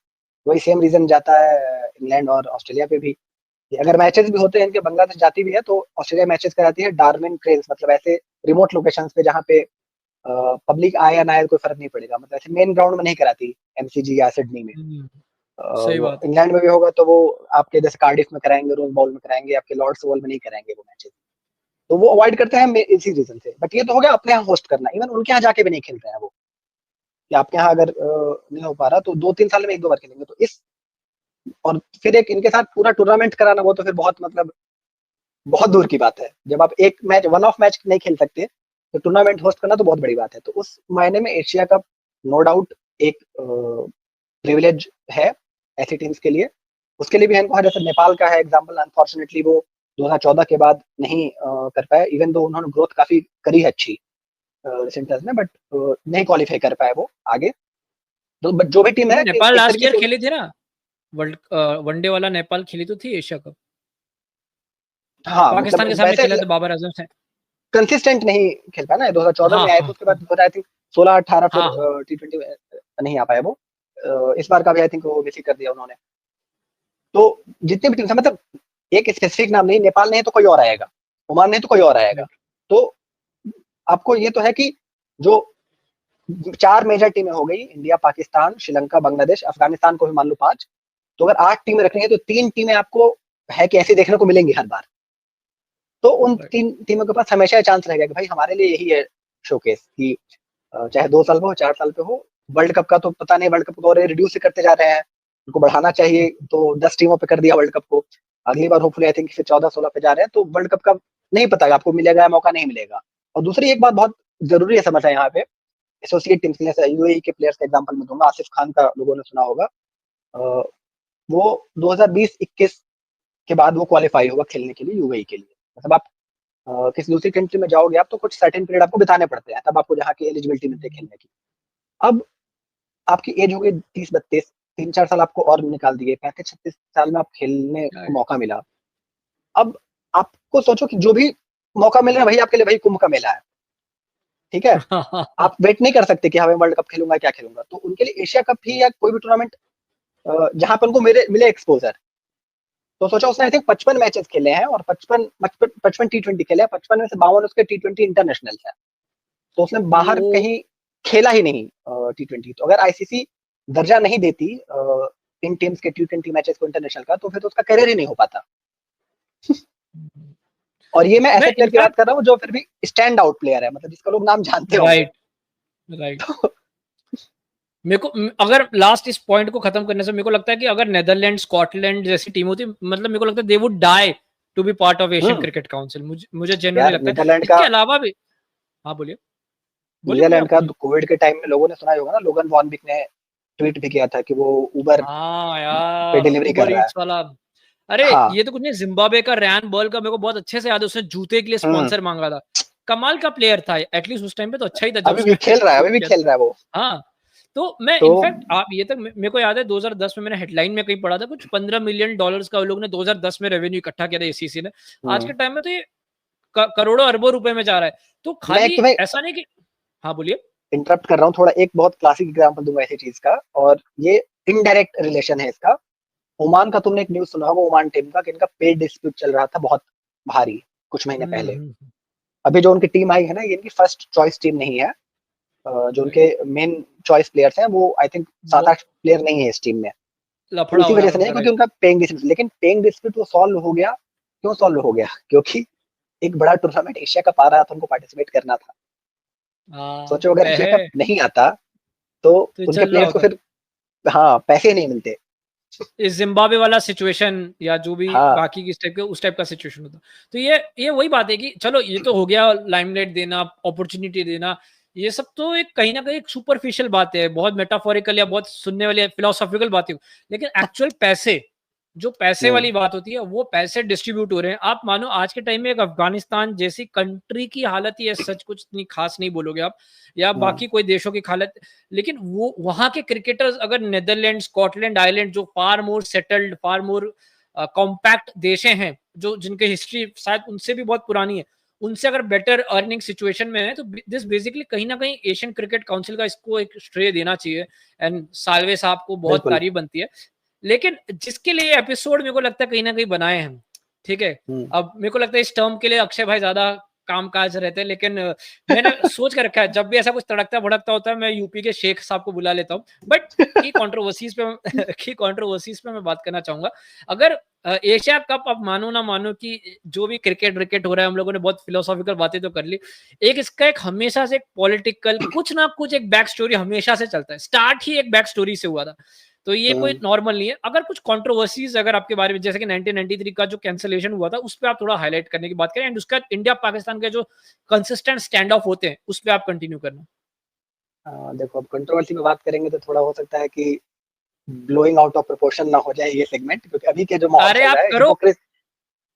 वही सेम रीजन जाता है इंग्लैंड और ऑस्ट्रेलिया पे भी। अगर मैचेस भी होते हैं इनके, बांग्लादेश जाती भी है तो ऑस्ट्रेलिया मैचेस कराती है डार्विन क्रेज, मतलब ऐसे रिमोट लोकेशंस पे जहाँ पे पब्लिक आए या ना आए कोई फर्क नहीं पड़ेगा, मतलब ऐसे मेन ग्राउंड में नहीं कराती, एमसीजी या सिडनी में। सही बात। इंग्लैंड में भी होगा तो वो आपके जैसे कार्डिफ में कराएंगे, रोज बाउल में कराएंगे, आपके लॉर्ड्स ओवल में नहीं कराएंगे वो मैचेस। तो वो अवॉइड करते हैं इसी रीजन से। बट ये तो हो गया अपने यहाँ होस्ट करना, इवन उनके यहाँ जाके भी नहीं खेल रहे हैं वो, कि आपके यहाँ अगर नहीं हो पा रहा तो 2-3 साल में 1-2 बार खेलेंगे। तो इस, और फिर एक इनके साथ पूरा टूर्नामेंट कराना, वो तो फिर बहुत मतलब बहुत दूर की बात है। जब आप एक मैच, वन ऑफ मैच नहीं खेल सकते, तो टूर्नामेंट होस्ट करना तो बहुत बड़ी बात है। तो उस मायने में एशिया कप नो डाउट एक प्रिविलेज है ऐसी टीम्स के लिए। उसके लिए भी है, जैसे नेपाल का है एग्जांपल, अनफॉर्चुनेटली वो 2014 के बाद नहीं कर पाए, इवन दो उन्होंने ग्रोथ काफी करी है अच्छी रिसेंट ईयर्स में, बट नहीं क्वालिफाई कर पाए वो आगे। तो बट जो भी टीम है, नेपाल लास्ट ईयर खेली थी ना वर्ल्ड वनडे वाला, नेपाल खेली तो थी एशिया कप। हाँ, पाकिस्तान के सामने खेला था बाबर आजम से, कंसिस्टेंट नहीं खेल पाया ना। 2014 में आए थे, उसके बाद आई थिंक 16-18 फिर T20 नहीं आ पाया वो। इस बार का भी आई थिंक वो मिस कर दिया उन्होंने। तो जितने भी टीम, मतलब एक स्पेसिफिक नाम नहीं, नेपाल नहीं तो कोई और आएगा, ओमान नहीं तो कोई और आएगा। तो आपको ये तो है कि जो 4 मेजर टीमें हो गई, इंडिया, पाकिस्तान, श्रीलंका, बांग्लादेश, अफगानिस्तान को भी मान लो 5, तो अगर 8 टीमें रखेंगे तो 3 टीमें आपको है कि ऐसी देखने को मिलेंगी हर बार। तो उन 3 टीमों के पास हमेशा चांस रहेगा कि भाई हमारे लिए यही है शोकेस, कि चाहे 2 साल पे हो, 4 साल पे हो। वर्ल्ड कप का तो पता नहीं, वर्ल्ड कप को और रिड्यूस करते जा रहे हैं, उनको बढ़ाना चाहिए, तो 10 टीमों पे कर दिया वर्ल्ड कप को। अगली बार होपफुली आई थिंक फिर 14-16 पे जा रहे हैं, तो वर्ल्ड कप का नहीं पता आपको मिलेगा, मौका नहीं मिलेगा। और दूसरी एक बात बहुत जरूरी है समझना यहाँ पे, एसोसिएट टीम्स जैसे यूएई के प्लेयर्स का एग्जांपल मैं दूंगा। आसिफ खान का लोगों ने सुना होगा, वो 2020-21 के बाद वो क्वालिफाई हुआ खेलने के लिए यूएई के लिए। मतलब आप किसी दूसरी कंट्री में जाओगे आप, तो कुछ सर्टेन पीरियड आपको बिताने पड़ते हैं, तब आपको जहाँ की एलिजिबिलिटी मिलती है खेलने की। अब आपकी एज हो गई 30-32, 3-4 साल आपको और निकाल दिए, 35-36 साल में आप खेलने को मौका मिला। अब आपको सोचो कि जो भी मौका मिल रहा है वही आपके लिए वही कुंभ का मेला है, ठीक है। आप वेट नहीं कर सकते कि हाँ मैं वर्ल्ड कप खेलूंगा, क्या खेलूंगा। तो उनके लिए एशिया कप ही या कोई भी टूर्नामेंट जहां पर उनको मिले एक्सपोजर। तो सोचा उसने आई थिंक 55 मैचेस खेले हैं और 55 T20 खेले हैं, 55 में से 52 उसके T20 इंटरनेशनल है। तो उसने बाहर कहीं खेला ही नहीं T20। तो अगर आईसीसी दर्जा नहीं देती इन टीम्स के T20 मैचेस को इंटरनेशनल का, तो फिर तो उसका करियर ही नहीं हो पाता। और ये मैं ऐसे प्लेयर की बात कर रहा हूँ जो फिर भी स्टैंड आउट प्लेयर है, मतलब जिसका लोग नाम जानते हो। राइट। मेरे को अगर लास्ट इस पॉइंट को खत्म करने से मेरे को लगता है कि अगर नेदरलैंड, स्कॉटलैंड जैसी टीम होती, मतलब मेरे को लगता है they would die to be part of Asian Cricket Council. मुझे जेन्युइनली लगता है। इसके अलावा भी, हाँ बोलिए। नीदरलैंड का कोविड के टाइम में लोगों ने सुना होगा ना, लोगन वॉन बिक ने ट्वीट भी किया था कि वो उबर पे डिलीवरी कर रहा है। अरे हाँ। ये तो कुछ नहीं, जिम्बाब्वे का रैन बर्ल का मेरे को बहुत अच्छे से याद है, उसने जूते के लिए स्पॉन्सर मांगा था। कमाल का प्लेयर था, एटलीस्ट उस टाइम पे तो अच्छा ही था। अभी भी खेल रहा है वो। हाँ, तो मैं इनफैक्ट आप ये तक मेरे को याद है 2010 में मैंने हेडलाइन में कहीं पढ़ा था, कुछ $15 मिलियन का वो लोग ने 2010 में रेवेन्यू इकट्ठा किया था एसीसी ने। आज के टाइम में तो ये करोड़ों अरबों रुपए में जा रहा है। तो खाली ऐसा नहीं कि, हाँ बोलिए, इंटरप्ट कर रहा हूँ थोड़ा, एक बहुत क्लासिक एग्जांपल दूंगा ऐसी चीज का, और ये इनडायरेक्ट रिलेशन है इसका। ओमान का तुमने एक न्यूज सुना होगा, ओमान टीम का, कि इनका पे डिस्प्यूट चल रहा था बहुत भारी कुछ महीने पहले। अभी जो उनकी टीम आई है ना, ये इनकी फर्स्ट चॉइस टीम नहीं है। जो उनके मेन चॉइस प्लेयर्स हैं वो आई थिंक 7-8 प्लेयर नहीं है इस टीम में। इसी वजह से नहीं, क्योंकि उनका पेइंग डिस्प्यूट, लेकिन पेइंग डिस्प्यूट वो सॉल्व हो गया। क्यों सॉल्व हो गया? क्योंकि एक बड़ा टूर्नामेंट एशिया कप आ रहा था, उनको पार्टिसिपेट करना था। सोचो अगर एशिया कप नहीं आता तो उनके प्लेयर्स को फिर पैसे नहीं मिलते। इस जिम्बाब्वे वाला सिचुएशन या जो भी बाकी की टाइप के उस टाइप का सिचुएशन होता। तो ये वही बात है कि चलो ये तो हो गया, लाइमलाइट देना, अपॉर्चुनिटी देना, ये सब तो एक कहीं ना कहीं एक सुपरफिशियल बात है, बहुत मेटाफोरिकल या बहुत सुनने वाली फिलोसॉफिकल बातें। लेकिन एक्चुअल पैसे, जो पैसे वाली बात होती है, वो पैसे डिस्ट्रीब्यूट हो रहे हैं। आप मानो आज के टाइम में एक अफगानिस्तान जैसी कंट्री की हालत ही है, सच कुछ इतनी खास नहीं बोलोगे आप, या बाकी कोई देशों की हालत, लेकिन वो वहां के क्रिकेटर्स अगर नेदरलैंड, स्कॉटलैंड, आयरलैंड, जो फार मोर सेटल्ड, फार मोर कॉम्पैक्ट देश हैं, जो जिनके हिस्ट्री शायद उनसे भी बहुत पुरानी है, उनसे अगर बेटर अर्निंग सिचुएशन में है, तो दिस बेसिकली कहीं ना कहीं एशियन क्रिकेट काउंसिल का इसको एक श्रेय देना चाहिए। एंड साल्वे साहब को बहुत तारीफ बनती है। लेकिन जिसके लिए एपिसोड मेरे को लगता है कहीं ना कहीं बनाए हैं, ठीक है, अब मेरे को लगता है इस टर्म के लिए अक्षय भाई ज्यादा कामकाज रहते हैं, लेकिन मैंने सोच कर रखा है जब भी ऐसा कुछ तड़कता भड़कता होता है मैं यूपी के शेख साहब को बुला लेता हूँ। बट की कंट्रोवर्सीज पे मैं बात करना चाहूंगा। अगर एशिया कप आप मानो ना मानो कि जो भी क्रिकेट हो रहा है, हम लोगों ने बहुत फिलोसॉफिकल बातें तो कर ली, एक इसका एक हमेशा से एक पॉलिटिकल कुछ ना कुछ एक बैक स्टोरी हमेशा से चलता है। स्टार्ट ही एक बैक स्टोरी से हुआ था। तो ये कोई नॉर्मल नहीं है। अगर कुछ कंट्रोवर्सीज अगर आपके बारे में, जैसे कि 1993 का जो कैंसिलेशन हुआ था, उस पर आप थोड़ा हाईलाइट करने की बात करें, एंड उसका इंडिया पाकिस्तान के जो कंसिस्टेंट स्टैंड ऑफ होते हैं उस पर आप कंटिन्यू करना। देखो, अब कंट्रोवर्सी में बात करेंगे तो थोड़ा हो सकता है कि ब्लोइंग आउट ऑफ प्रोपोर्शन ना हो जाए ये सेगमेंट, क्योंकि अभी के जो माहौल अरे चल आप रहा है, करो,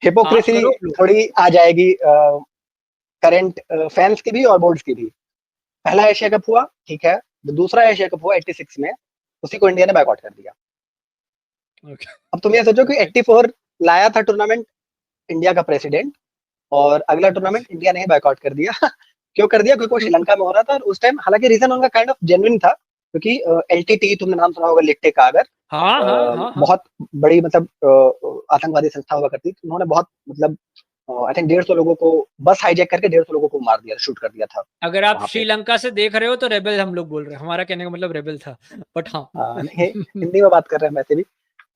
हिपोक्रेसी करो। थोड़ी आ जाएगी करंट फैंस की भी और बोर्ड्स की भी। पहला एशिया कप हुआ, ठीक है, दूसरा एशिया कप हुआ 86 में, उसी को इंडिया ने बायकॉट कर दिया। Okay. अब तुम ये सोचो कि 84 लाया था टूर्नामेंट इंडिया का प्रेसिडेंट, और अगला टूर्नामेंट इंडिया ने ही बायकॉट कर दिया। क्यों कर दिया? क्योंकि वो श्रीलंका में हो रहा था, और उस टाइम हालांकि रीजन उनका काइंड ऑफ जेन्युइन था, क्योंकि एलटीटी तुमने नाम सुना होगा, लिट्टे का, अगर हाँ। बहुत बड़ी मतलब आतंकवादी संस्था हुआ करती, उन्होंने बहुत मतलब आई थिंक 150 लोगों को बस हाईजैक करके 150 लोगों को मार दिया, शूट कर दिया था। अगर आप वहाँ पे श्रीलंका से देख रहे हो तो रेबेल हम लोग बोल रहे हैं, हमारा कहने का मतलब रेबेल था, बट हाँ। नहीं, हिंदी में बात कर रहे हैं वैसे भी।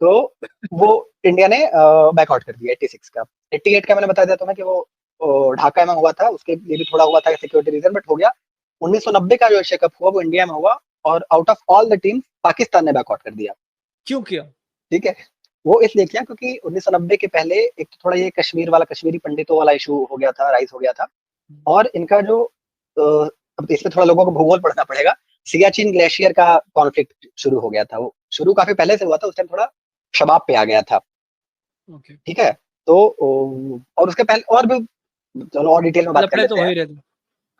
तो वो इंडिया ने बैकआउट कर दिया 86 का। 88 का मैंने बता दिया तुम्हें कि वो ढाका में हुआ था, उसके लिए भी थोड़ा हुआ था सिक्योरिटी रीजन, बट हो गया। 1990 का जो एशिया कप हुआ वो इंडिया में हुआ, और out of all the team Pakistan ने बैकआउट कर दिया। क्यों किया? ठीक है, वो इसलिए किया क्योंकि 1990 के पहले एक तो थोड़ा ये कश्मीर वाला, कश्मीरी पंडितों वाला इशू हो गया था, राइज हो गया था, और इनका जो अब इसमें थोड़ा लोगों को भूगोल पढ़ना पड़ेगा, सियाचिन ग्लेशियर का कॉन्फ्लिक्ट शुरू हो गया था। वो शुरू काफी पहले से हुआ था, उस टाइम थोड़ा शबाब पे आ गया था। Okay. ठीक है, तो और उसके पहले और भी, चलो और डिटेल में बात कर लफड़े तो लेते हो हैं। ही रहते हैं।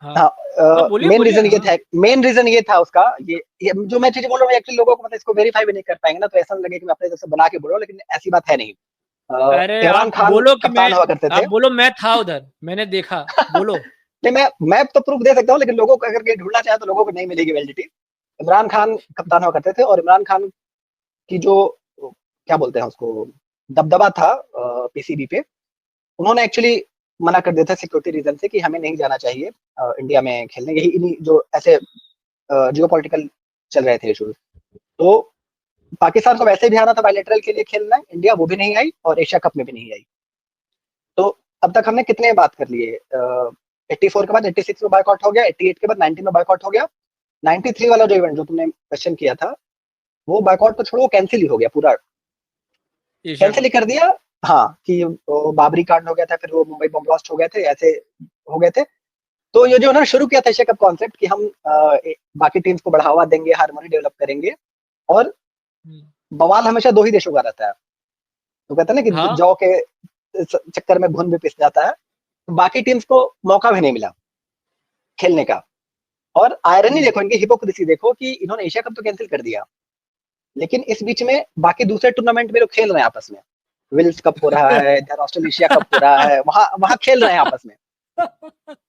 हाँ। हाँ, बोलिए, मेन बोलिए, रीजन ये हाँ। था, मेन रीजन ये था उसका, ये जो मैं चीज बोल रहा हूँ एक्चुअली लोगों को मतलब इसको वेरीफाई भी नहीं कर पाएंगे ना, तो ऐसा लगे कि मैं अपने तरफ से बना के बोल रहा हूँ, लेकिन ऐसी बात है नहीं। अरे इमरान आप खान बोलो कि कप्तान हुआ करते थे। आप बोलो मैं था उधर, मैंने देखा, बोलो। नहीं, मैं तो प्रूफ दे सकता हूँ, लेकिन लोगों को अगर कहीं ढूंढना चाहे तो लोगों को नहीं मिलेगी वैलिडिटी। इमरान खान कप्तान हुआ करते थे, और इमरान खान की जो क्या बोलते हैं उसको, दबदबा था पीसीबी पे, उन्होंने एक्चुअली मना कर दिया था सिक्योरिटी रीजन से कि हमें नहीं जाना चाहिए इंडिया में खेलने, यही इन्हीं जो ऐसे जियोपॉलिटिकल चल रहे थे इशूज। तो पाकिस्तान को वैसे भी आना था बायलैटरल के लिए खेलना है, इंडिया वो भी नहीं आई, और एशिया कप में भी नहीं आई। तो अब तक हमने कितने बात कर लिए, 84 के बाद 86 में बायकॉट हो गया, 88 के बाद 90 में बायकॉट हो गया, 93 वाला जो इवेंट जो तुमने क्वेश्चन किया था, वो बायकॉट तो छोड़ो, वो कैंसिल ही हो गया पूरा, एशिया कैंसिल ही कप। कर दिया। हाँ, कि वो बाबरी कांड हो गया था, फिर वो मुंबई बम ब्लास्ट हो गए थे, ऐसे हो गए थे। तो ये जो उन्होंने शुरू किया था एशिया कप कॉन्सेप्ट कि हम बाकी टीम्स को बढ़ावा देंगे, हारमोनी डेवलप करेंगे, और बवाल हमेशा दो ही देशों का रहता है। तो कहते हैं ना कि हाँ। जौ के चक्कर में घुन भी पिस जाता है, तो बाकी टीम्स को मौका भी नहीं मिला खेलने का। और आयरनी देखो, इनकी हिपोक्रेसी देखो कि इन्होंने एशिया कप तो कैंसिल कर दिया, लेकिन इस बीच में बाकी दूसरे टूर्नामेंट में लोग खेल रहे हैं आपस में, विल्स कप हो रहा है, इधर ऑस्ट्रेलेशिया कप हो रहा है, वहां वहां खेल रहे हैं आपस में,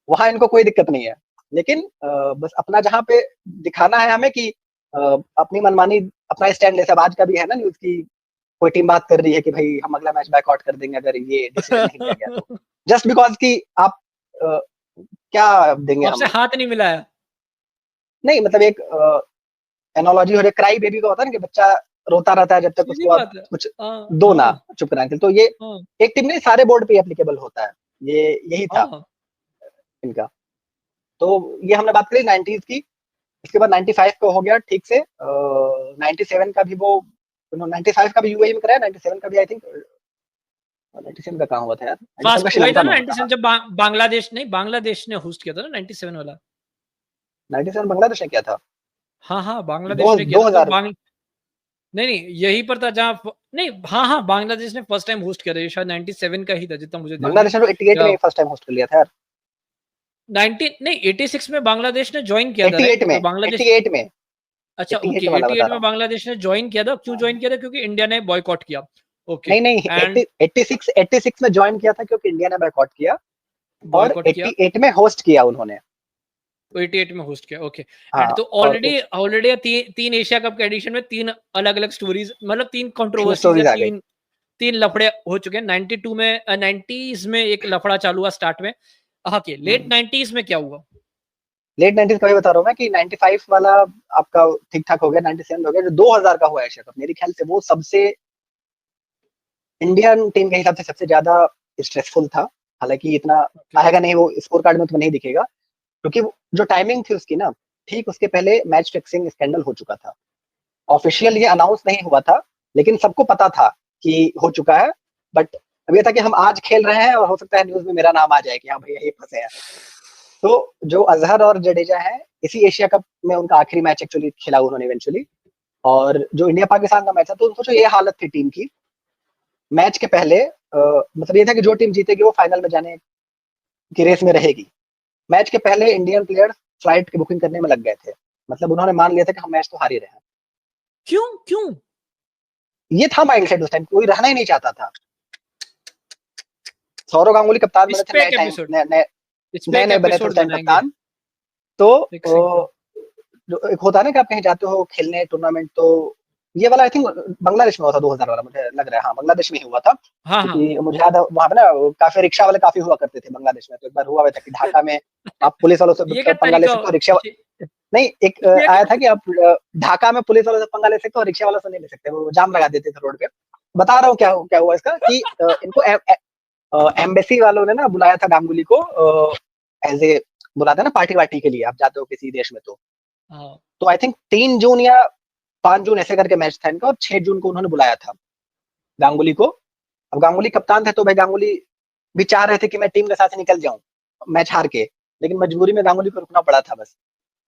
वहां इनको कोई दिक्कत नहीं है। लेकिन बस अपना जहां पे दिखाना है हमें कि अपनी मनमानी, अपना स्टैंड ले। सब आज का भी है ना न्यूज की, कोई टीम बात कर रही है कि भाई हम अगला मैच बैकआउट कर देंगे अगर ये डिसीजन नहीं लिया गया तो, जस्ट बिकॉज कि आप क्या देंगे आपसे हम। हाथ नहीं मिलाया। नहीं मतलब एक एनोलॉजी हो रही, क्राई बेबी का होता है ना, कि बच्चा रोता रहता है जब तक सीधी उसको आप बात है। कुछ हाँ, दो ना, हाँ, चुप कराने के लिए। तो ये हाँ, एक टीम नहीं, सारे बोर्ड पे एप्लीकेबल होता है, ये यही था हाँ। इनका। तो ये हमने बात करी 90s की। इसके बाद 95 का हो गया ठीक से, 97 का भी वो 95 का भी यूएई में कराया, 97 का भी आई थिंक, 97 का कहाँ हुआ था यार, 97 का फास्ट वही था श्रीलंका ना में हुआ 97, था। जब बांग्लादेश नहीं, बांग्लादेश ने होस्ट किया था ना 97 वाला। 97 बांग्लादेश ने किया था, हाँ, बांग्लादेश ने किया था, तो 2000। नहीं, यही पर था जहाँ नहीं, हाँ, बांग्लादेश ने फर्स्ट टाइम होस्ट किया था, ये शायद 97 का ही था जितना मुझे ध्यान है। बांग्लादेश ने 88 में फर्स्ट टाइम होस्ट कर लिया था यार, 86 में बांग्लादेश ने ज्वाइन किया था, 88 में, बांग्लादेश। 88 में, अच्छा, 88 ओके, वाला बता 88 रहा में हूँ। बांग्लादेश ने ज्वाइन किया था। क्यों ज्वाइन किया था? क्योंकि इंडिया ने बॉयकॉट किया। ओके, नहीं नहीं, एंड 86 में ज्वाइन किया था क्योंकि इंडिया ने बैकआउट किया, और बॉयकॉट किया, 88 में होस्ट किया उन्होंने। 88 में होस्ट किया। ओके, एंड हाँ, तो और ऑलरेडी तीन एशिया कप के एडिशन में तीन अलग अलग स्टोरीज, मतलब तीन तीन कंट्रोवर्सीज या स्टोरीज आ गई। तीन लफड़े हो चुके हैं। 92 में 90s में एक लफड़ा चालू हुआ स्टार्ट में। हाँ, के लेट 90s में क्या हुआ? लेट 90s का भी बता रहा हूँ मैं कि 95 वाला आपका ठीक ठाक हो गया, 97 हो गया, जो 2000 का हुआ एशिया कप, मेरे ख्याल से वो सबसे इंडियन टीम के हिसाब से सबसे ज्यादा स्ट्रेसफुल था। हालांकि इतना आएगा नहीं, वो स्कोर कार्ड में तुम्हें नहीं दिखेगा, क्योंकि जो टाइमिंग थी उसकी ना, ठीक उसके पहले मैच फिक्सिंग स्कैंडल हो चुका था, ऑफिशियल ये अनाउंस नहीं हुआ था, लेकिन सबको पता था कि हो चुका है। बट अब ये था कि हम आज खेल रहे हैं और हो सकता है न्यूज में मेरा नाम आ जाए कि हाँ भैया ये फंसे हैं। तो जो अजहर और जडेजा है, इसी एशिया कप में उनका आखिरी मैच एक्चुअली खेला उन्होंने इवेंचुअली। और जो इंडिया पाकिस्तान का मैच था, तो सोचो ये हालत थी टीम की। मैच के पहले मतलब ये था कि जो टीम जीतेगी वो फाइनल में जाने की रेस में रहेगी। मैच के पहले इंडियन प्लेयर्स फ्लाइट की बुकिंग करने में लग गए थे। मतलब उन्होंने मान लिया था कि हम मैच तो हार ही रहे हैं। क्यों? ये था माइंडसेट उस टाइम, कोई रहना ही नहीं चाहता था। सौरव गांगुली कप्तान बने थे, नए बने थे उस टाइम कप्तान। तो जो एक होता है ना कि आप कहीं जाते हो खेलने टूर्नामेंट, तो ये वाला आई थिंक बांग्लादेश में हुआ था 2000 वाला, मुझे लग रहा है। हाँ, बांग्लादेश में ही हुआ था। क्योंकि मुझे याद है वहां पे ना काफी रिक्शा वाले काफी हुआ करते थे बांग्लादेश में। तो एक बार हुआ था कि ढाका में आप पुलिस वालों से पंगा ले सकते हो, रिक्शा नहीं, एक आया था कि आप ढाका में पुलिस वालों से पंगा ले सकते हो, रिक्शा वालों से नहीं ले सकते, वो जाम लगा देते थे रोड पे। बता रहा हूँ क्या हुआ इसका कि इनको एम्बेसी वालों ने ना बुलाया था गांगुली को, एज ए बुलाते हैं ना पार्टी वार्टी के लिए, आप जाते हो किसी देश में। तो आई थिंक 3 जून या 5 जून ऐसे करके मैच था इनका, और 6 जून को उन्होंने बुलाया था गांगुली को। अब गांगुली कप्तान थे, तो भाई गांगुली भी चाह रहे थे कि मैं टीम के साथ ही निकल जाऊं मैच हार के, लेकिन मजबूरी में गांगुली को रुकना पड़ा था बस।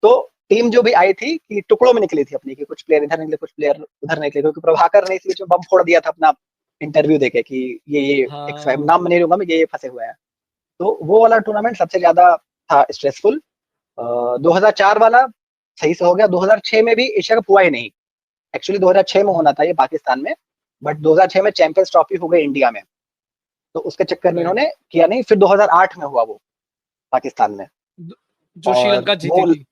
तो टीम जो भी आई थी कि टुकड़ों में निकली थी अपनी, कि कुछ प्लेयर इधर निकले, कुछ प्लेयर उधर निकले, क्योंकि प्रभाकर ने इस बीच में बम फोड़ दिया था अपना इंटरव्यू देके कि ये नाम नहीं लूंगा मैं, ये फंसे हुए हैं। तो वो वाला टूर्नामेंट सबसे ज्यादा था स्ट्रेसफुल। 2004 वाला सही से हो गया। 2006 में भी एशिया कप हुआ ही नहीं। एक्चुअली 2006 में होना था ये पाकिस्तान में, बट 2006 में चैंपियंस ट्रॉफी हो गई इंडिया में, तो उसके चक्कर में इन्होंने किया नहीं। फिर 2008 में हुआ वो पाकिस्तान में, जो श्रीलंका जीती थी।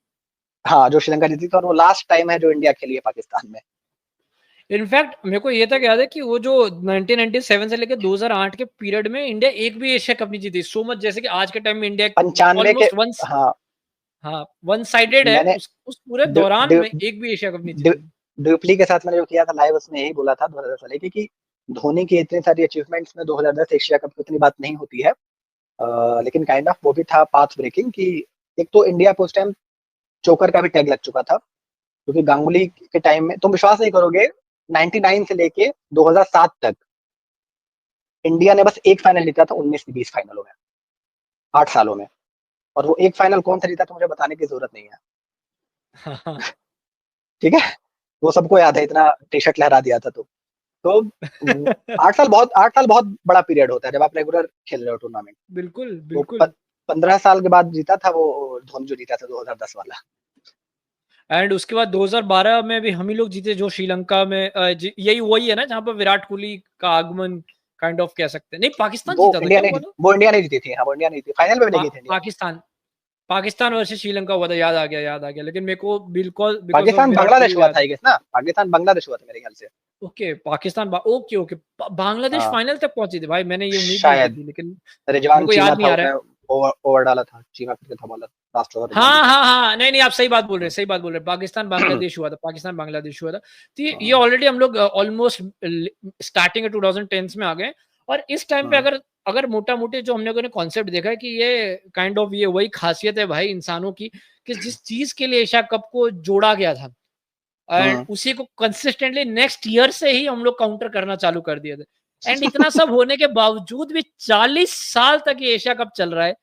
हाँ, जो श्रीलंका जीती थी, और वो लास्ट टाइम है जो इंडिया खेली है पाकिस्तान में। इनफैक्ट मेरे को ये तक याद है कि वो जो 1997 से लेकर 2008 के पीरियड में इंडिया एक भी एशिया कप नहीं जीती। सो मच जैसे कि आज के टाइम में इंडिया 95 के वन साइडेड है, उस पूरे दौरान में एक भी एशिया कप नहीं जीती। ड्यूप्ली के साथ मैंने जो किया था लाइव, उसमें यही बोला था 2010 वाले कि धोनी की इतनी सारी अचीवमेंट्स में 2010 एशिया कप की उतनी बात नहीं होती है। लेकिन काइंड ऑफ वो भी था पाथ ब्रेकिंग, कि एक तो इंडिया को उस टाइम चोकर का भी टैग लग चुका था, क्योंकि गांगुली के टाइम में तुम विश्वास नहीं करोगे, 99 से लेके 2007 तक इंडिया ने बस एक फाइनल जीता था 19 की 20 फाइनलों में 8 सालों में। और वो एक फाइनल कौन सा जीता तो मुझे बताने की जरूरत नहीं है। ठीक है, वो सबको याद है, इतना टी शर्ट लहरा दिया था। तो 8 साल बहुत बड़ा पीरियड होता है जब आप रेगुलर खेल रहे हो टूर्नामेंट। बिल्कुल। 15 साल के बाद जीता था वो धोनी, जो जीता था 2010 वाला। एंड उसके बाद 2012 में भी हम ही लोग जीते, जो श्रीलंका में यही वही है ना जहां पर विराट कोहली का आगमन काइंड ऑफ कह सकते हैं। नहीं, पाकिस्तान जीता था वो इंडिया नहीं जीती थी। हाँ, वो इंडिया नहीं थी, फाइनल में भी नहीं गई थी। पाकिस्तान वर्सेस श्रीलंका हुआ था, याद आ गया। लेकिन मेरे को बिल्कुल पाकिस्तान बांग्लादेश हुआ था आई गेस ना, पाकिस्तान बांग्लादेश हुआ था मेरे ख्याल से। ओके, ओके बांग्लादेश फाइनल तक पहुंची थी भाई, मैंने ये उम्मीद नहीं की थी, लेकिन रिजवान को याद नहीं आ रहा है। ओवर डाला था, चीना क्रिकेट था बॉलर लास्ट ओवर। हाँ, नहीं आप सही बात बोल रहे हैं। पाकिस्तान बांग्लादेश हुआ था। तो ये ऑलरेडी हम लोग ऑलमोस्ट स्टार्टिंग 2010s में आ गए। और इस टाइम पे अगर मोटा मोटी जो हमने कॉन्सेप्ट देखा है कि ये काइंड ऑफ ये वही खासियत है भाई इंसानों की, कि जिस चीज के लिए एशिया कप को जोड़ा गया था, एंड उसी को कंसिस्टेंटली नेक्स्ट ईयर से ही हम लोग काउंटर करना चालू कर दिए थे। एंड इतना सब होने के बावजूद भी 40 साल तक ये एशिया कप चल रहा है।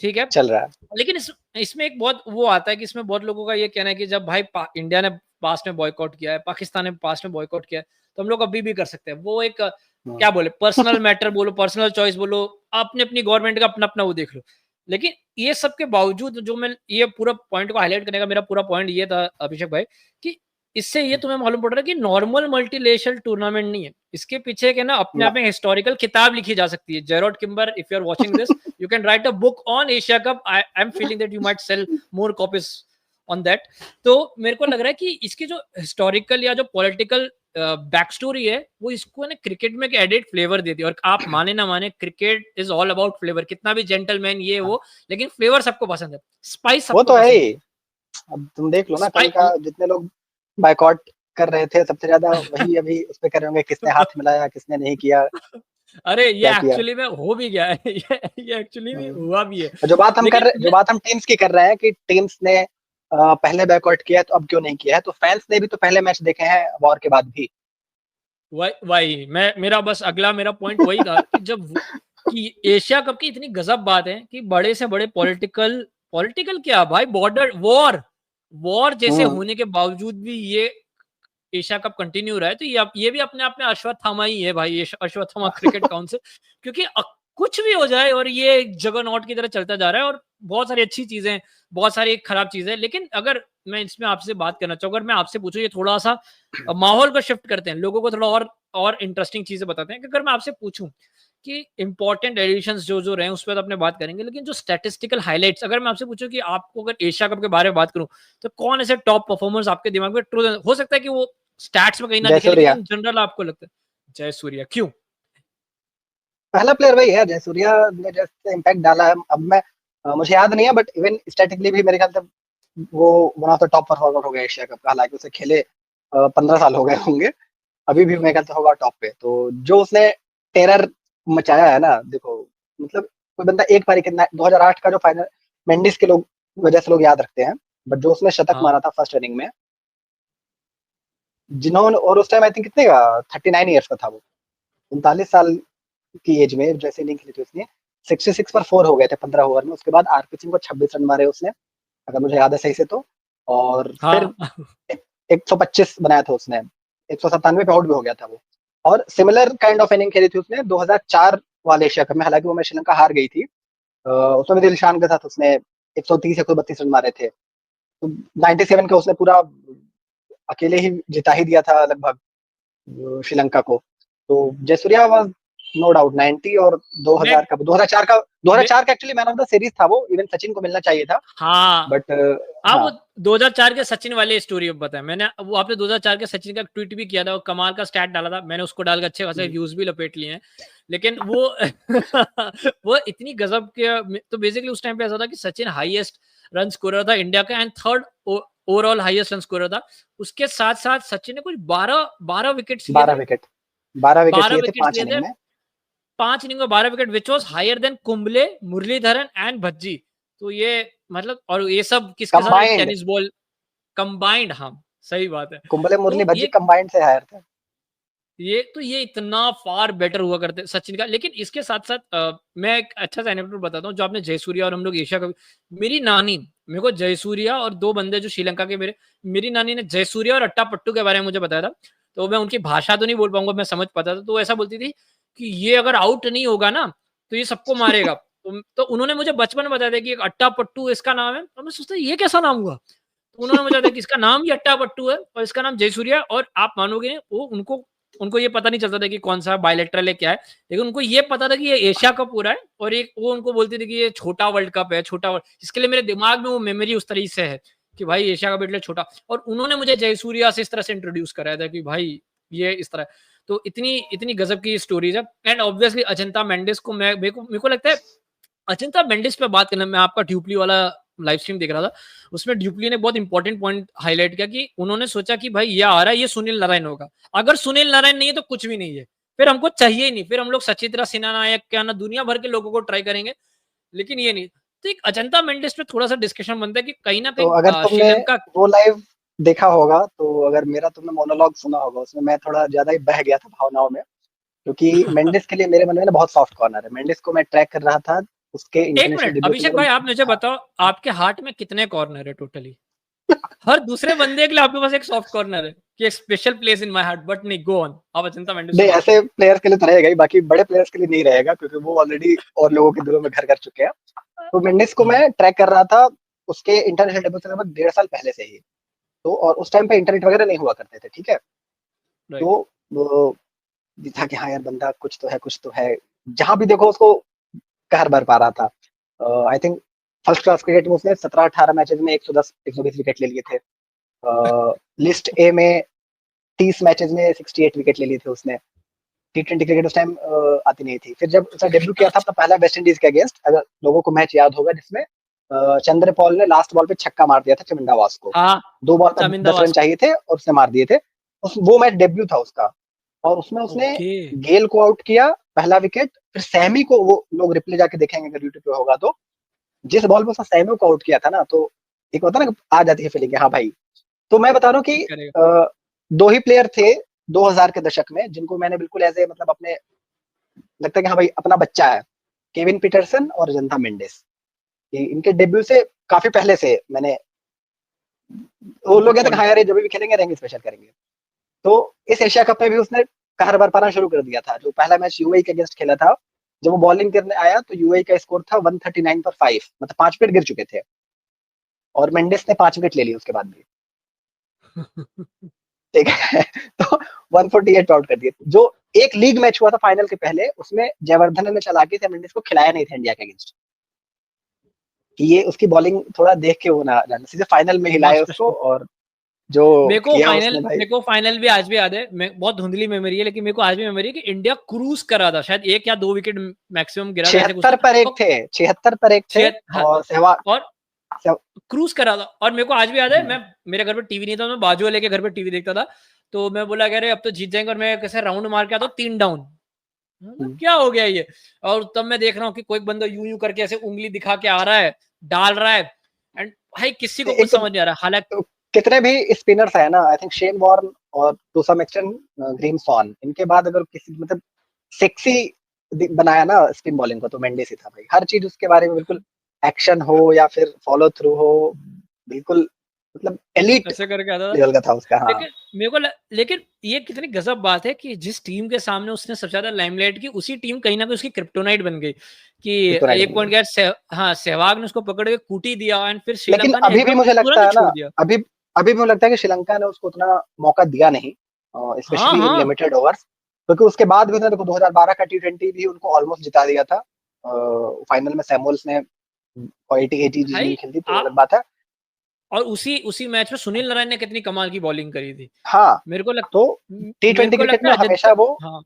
ठीक है, चल रहा है। लेकिन इसमें एक बहुत वो आता है कि इसमें बहुत लोगों का ये कहना है कि जब भाई इंडिया ने पास्ट में बॉयकॉट किया है, पाकिस्तान ने पास्ट में बॉयकॉट किया है, तो हम लोग अभी भी कर सकते हैं। वो एक क्या बोले, पर्सनल मैटर बोलो, पर्सनल चॉइस बोलो, अपनी गवर्नमेंट का अपना वो देख लो। लेकिन ये सब के बावजूद जो मैं ये पूरा पॉइंट को हाईलाइट करने का मेरा पूरा पॉइंट ये था अभिषेक भाई, कि इससे ये तुम्हें मालूम पड़ रहा है कि नॉर्मल मल्टीनेशनल टूर्नामेंट नहीं है, इसके पीछे के ना अपने आप में हिस्टोरिकल किताब लिखी जा सकती है। Jarrod Kimber, if you are watching this, you can write a book on Asia cup. I am feeling that you might sell more copies on that. तो मेरे को लग रहा है कि इसकी जो हिस्टोरिकल या जो पॉलिटिकल बैक स्टोरी है, वो इसको ना क्रिकेट में एक एडेड फ्लेवर देती है। और आप माने ना माने, cricket is all about flavour. कितना भी जेंटलमैन ये वो, लेकिन फ्लेवर सबको पसंद है, स्पाइस सबको वो तो है ही। अब तुम देख लो ना, कल का जितने लोग बायकॉट कर रहे थे सबसे ज्यादा वही अभी उस पे कर रहे होंगे, किसने हाथ मिलाया किसने नहीं किया। अरे ये एक्चुअली में हो भी गया है, ये एक्चुअली में हुआ भी है। जो बात हम टीम्स की कर रहे हैं कि टीम्स ने पहले बैकआउट किया है तो अब क्यों नहीं किया है? तो फैंस ने भी तो पहले मैच देखे हैं वॉर के बाद भी। वही मेरा बस अगला मेरा पॉइंट वही था कि जब कि एशिया कप की इतनी गजब बात है कि बड़े से बड़े पॉलिटिकल क्या भाई, बॉर्डर वॉर जैसे होने के बावजूद भी ये एशिया कप कंटिन्यू रहा है, तो ये भी अपने आप में अश्वत्थामा ही है भाई, ये अश्वत्थामा क्रिकेट काउंसिल, क्योंकि कुछ भी हो जाए और ये जगरनॉट की तरह चलता जा रहा है, और बहुत सारी अच्छी चीजें, बहुत सारी खराब चीजें। लेकिन अगर मैं इसमें आपसे बात करना चाहूँ, अगर मैं आपसे पूछूं, ये थोड़ा सा माहौल को शिफ्ट करते हैं, लोगों को थोड़ा और इंटरेस्टिंग चीजें बताते हैं, कि अगर मैं आपसे पूछूं कि इंपॉर्टेंट एडिशंस जो रहे हैं उस पर तो अपने बात करेंगे, लेकिन जो स्टैटिस्टिकल हाइलाइट्स, अगर मैं आपसे पूछूं कि आपको अगर एशिया कप के बारे में बात करूं, तो कौन ऐसे टॉप परफॉर्मर्स आपके दिमाग में, हो सकता है कि वो स्टैट्स में कहीं ना दिखे, लेकिन इन जनरल आपको लगता है जयसूर्या, क्यों? पहला प्लेयर वही है, जयसूर्या ने जैसे इम्पैक्ट डाला है। अब मैं मुझे याद नहीं है, बट इवन स्टैटिकली भी मेरे ख्याल से वो one of the top performer हो गया एशिया कप का। हालांकि उसे खेले 15 साल हो गए होंगे, अभी भी मेरे ख्याल से होगा टॉप पे। तो जो उसने टेरर मचाया है ना, देखो मतलब कोई बंदा एक बार कितना 2008 का जो फाइनल मेंडिस के लोग वजह से लोग याद रखते हैं, बट जो उसने शतक मारा था फर्स्ट इनिंग में, जिन्होंने, और उस टाइम आई थिंक कितने का 39 ईयर्स का था वो, 39 साल की एज में जैसे इनिंग खेली थी उसने, 66 पर 4 हो गए थे 15 ओवर में। उसके बाद आरपी सिंह को 26 रन मारे उसने, अगर मुझे याद है सही से तो, और फिर 125 बनाया था उसने, 197 पे आउट भी हो गया था वो। और सिमिलर काइंड ऑफ इनिंग खेली थी उसने 2004 वाले एशिया कप में, हालांकि वो में श्रीलंका हार गई थी। उसमें भी दिलशान के साथ उसने 130 या 132 रन मारे थे। तो 97 का उसने पूरा अकेले ही जिता ही दिया था लगभग श्रीलंका को। तो जयसूर्या वाज नो डाउट 90, और 2004 का actually man of the series था वो, इवन सचिन को मिलना चाहिए था। हाँ बट वो 2004 के सचिन वाले स्टोरी अब बताया मैंने, वो आपने 2004 के सचिन का ट्वीट भी किया था, वो कमाल का स्टैट डाला था, मैंने उसको डाल के अच्छे खासे व्यूज भी लपेट लिए हैं। लेकिन वो वो इतनी गजब के, तो बेसिकली उस टाइम पे ऐसा था कि सचिन हाईएस्ट रन स्कोरर था इंडिया का, and third overall highest run scorer था। उसके साथ साथ सचिन ने कुछ 12 विकेट 12 विकेट लिए थे 5 इनिंग में, 5 इनिंग में 12 wicket, which was higher than Kumble, Muralidharan and Bhajji. तो ये मतलब, और ये सब किसके साथ, टेनिस बॉल कंबाइंड। हाँ सही बात है, कुंबले मुरली भज्जी कंबाइंड से हायर थे। ये इतना फार बेटर हुआ करते सचिन का। लेकिन इसके साथ साथ मैं एक अच्छा सा एनेक्डोट बताता हूँ, जो आपने जयसूर्या और हम लोग एशिया का, मेरी नानी मेरे को जयसूर्या और 2 बंदे जो श्रीलंका के, मेरी नानी ने जयसूर्या और अट्टापट्टू के बारे में मुझे बताया था। तो मैं उनकी भाषा तो नहीं बोल पाऊंगा, मैं समझ पाता था। तो ऐसा बोलती थी कि ये अगर आउट नहीं होगा ना तो ये सबको मारेगा। तो उन्होंने मुझे बचपन में बताया था कि अट्टापट्टू इसका नाम है, और मैं सोचता ये कैसा नाम हुआ। तो उन्होंने मुझे बताया कि इसका नाम ही अट्टापट्टू है और इसका नाम जयसूर्या। और आप मानोगे वो उनको ये पता नहीं चलता था कि कौन सा बायलैटरल है क्या है, लेकिन उनको ये पता था कि ये एशिया कप हो रहा है, और एक वो उनको बोलती थी कि ये छोटा वर्ल्ड कप है, छोटा वर्ल्ड। इसके लिए मेरे दिमाग में वो मेमोरी उस तरीके से है कि भाई एशिया कप इसलिए छोटा। और उन्होंने मुझे जयसूर्या से इस तरह से इंट्रोड्यूस कराया था कि भाई ये इस तरह। तो इतनी गजब की स्टोरीज है। एंड ऑब्वियसली अजंता मेंडिस को मेरे को लगता है, अजंता मेंडिस पे बात करना, मैं आपका ड्यूप्ली वाला लाइव स्ट्रीम देख रहा था, उसमें ड्यूप्ली ने बहुत इंपॉर्टेंट पॉइंट हाईलाइट किया कि उन्होंने सोचा कि भाई ये आ रहा है, ये सुनील नारायण होगा। अगर सुनील नारायण नहीं है तो कुछ भी नहीं है, फिर हमको चाहिए ही नहीं, फिर हम लोग सचित्रा सिन्हा नायक क्या ना दुनिया भर के लोगों को ट्राई करेंगे, लेकिन ये नहीं। तो एक अजंता मेंडिस पे थोड़ा सा डिस्कशन बनता है कि कहीं ना कहीं, तो अगर तुमने वो लाइव देखा होगा, तो अगर मेरा तुमने मोनोलॉग सुना होगा, उसमें मैं थोड़ा ज्यादा ही बह गया था भावनाओं में, क्योंकि मेंडिस के लिए मेरे मन में बहुत सॉफ्ट कॉर्नर है। मेंडिस को मैं ट्रैक कर रहा था उसके इंटरनेशनल डेब्यू। अभिषेक भाई आप मुझे बताओ, आपके हार्ट में कितने कॉर्नर है टोटली? हर दूसरे बंदे के लिए आपके पास एक सॉफ्ट कॉर्नर है कि एक special place in my heart, but नहीं, गो ऑन। आप अजंता मेंडिस नहीं, ऐसे प्लेयर्स के लिए तो रहेगा ही, बाकी बड़े प्लेयर्स के लिए नहीं रहेगा, क्योंकि वो ऑलरेडी और लोगों के दिलों में घर कर चुके हैं। तो मेंडिस को मैं ट्रैक कर रहा था उसके इंटरनेशनल डेब्यू से लगभग 1.5 साल पहले से ही। तो और उस टाइम पे इंटरनेट वगैरह नहीं हुआ करते थे, ठीक है। तो वो था कि हाँ यार बंदा कुछ तो है, जहां भी देखो उसको कहर भर पा रहा था। I think first class cricket में उसने 17-18 मैचेस में 110-120 विकेट ले लिए थे। लिस्ट ए में 30 मैचेस में 68 विकेट ले लिए थे उसने। टी20 क्रिकेट उस टाइम आती नहीं थी। फिर जब उसने डेब्यू किया था अपना पहला वेस्ट इंडीज के अगेंस्ट, अगर लोगों को मैच याद होगा, जिसमें चंद्रपॉल ने लास्ट बॉल पे छक्का मार दिया था चमिंडावास को। 2 बॉल पर 10 रन चाहिए थे और उसने मार दिए थे। वो मैच डेब्यू था उसका, और उसमें उसने गेल को आउट किया, पहला विकेट। फिर सैमी को, वो लोग रिप्ले जाके देखेंगे अगर यूट्यूब पे होगा तो, जिस बॉल पे उसने सैमी को आउट किया था ना, तो एक होता है ना, आ जाती है फीलिंग, हाँ भाई। तो मैं बता रहा हूँ कि करेगा। 2 ही प्लेयर थे 2000 के दशक में जिनको मैंने बिल्कुल ऐसे मतलब अपने लगता है कि हाँ भाई अपना बच्चा है, केविन पीटरसन और जनता मेंडिस। इनके डेब्यू से काफी पहले से मैंने, वो लोग कहते हैं हाँ यार जब भी खेलेंगे रहेंगे स्पेशल करेंगे। तो इस एशिया कप में भी उसने कहर बरपाना शुरू कर दिया था। जो पहला मैच यूएई के अगेंस्ट खेला था, जब वो बॉलिंग करने आया तो यूएई का स्कोर था 139 पर 5, मतलब 5 विकेट गिर चुके थे और मेंडिस ने 5 विकेट ले लिए उसके बाद भी, ठीक है। तो 148 आउट कर दिए। जो एक लीग मैच हुआ था फाइनल के पहले, उसमें जयवर्धन ने चालाकी से मेंडिस को खिलाया नहीं था इंडिया के अगेंस्ट, कि ये उसकी बॉलिंग थोड़ा देख के वो ना जाने, सीधे फाइनल में हिलाए उसको। और जो किया उसने भाई, मेरे को फाइनल भी आज भी याद है, बहुत धुंधली मेमोरी है लेकिन मेरे को आज भी मेमोरी है कि इंडिया क्रूज कर रहा था, शायद 1 या 2 विकेट मैक्सिमम गिरा था, 76 पर 1 थे, 76 पर 1 थे। और सहवाग और क्रूज कर रहा था। और मेरे को आज भी याद है, मैं मेरे घर पे टीवी नहीं था, मैं बाजू वाले के घर पे टीवी देखता था, तो मैं बोला कह रहे अब तो जीत जाएंगे, और मैं कैसे राउंड मार के आता हूँ 3 डाउन, क्या हो गया ये। और तब मैं देख रहा हूँ कि कोई बंदा यूं करके ऐसे उंगली दिखा के आ रहा है, डाल रहा है, एंड भाई किसी को कुछ समझ नहीं आ रहा। हालांकि कितने भी स्पिनर्स है ना, आई थिंक शेन वॉर्न और टू सम एक्सटेंट ग्रीमसन, इनके बाद अगर किसी मतलब सेक्सी बनाया ना स्पिन बॉलिंग को तो मेंडिस ही था भाई। हर चीज उसके बारे में बिल्कुल, एक्शन हो या फिर फॉलो थ्रू हो, बिल्कुल मतलब एलीट ऐसे करके आता था लेवल का था उसका। हाँ लेकिन मेरे को लेकिन ये कितनी गजब बात है कि जिस टीम के सामने उसने सबसे ज्यादा लाइमलाइट की, उसी टीम कहीं ना कहीं उसकी क्रिप्टोनाइट बन गई कि एक पॉइंट गया हाँ सहवाग ने उसको पकड़ के कूटी दिया, एंड फिर लेकिन श्रीलंका ने अभी भी मुझे लगता है ना, दिया। अभी भी मुझे लगता है कि श्रीलंका ने उसको उतना मौका दिया नहीं, स्पेशली इन लिमिटेड ओवर्स, क्योंकि उसके बाद भी देखो 2012 का T20 भी उनको ऑलमोस्ट जिता दिया था। फाइनल में सैमुअल्स ने 80 नहीं खेली तो अलग बात है। और उसी मैच में सुनील नारायण ने कितनी कमाल की बॉलिंग करी थी। हाँ मेरे को लगता तो T20 क्रिकेट में हमेशा वो, हाँ,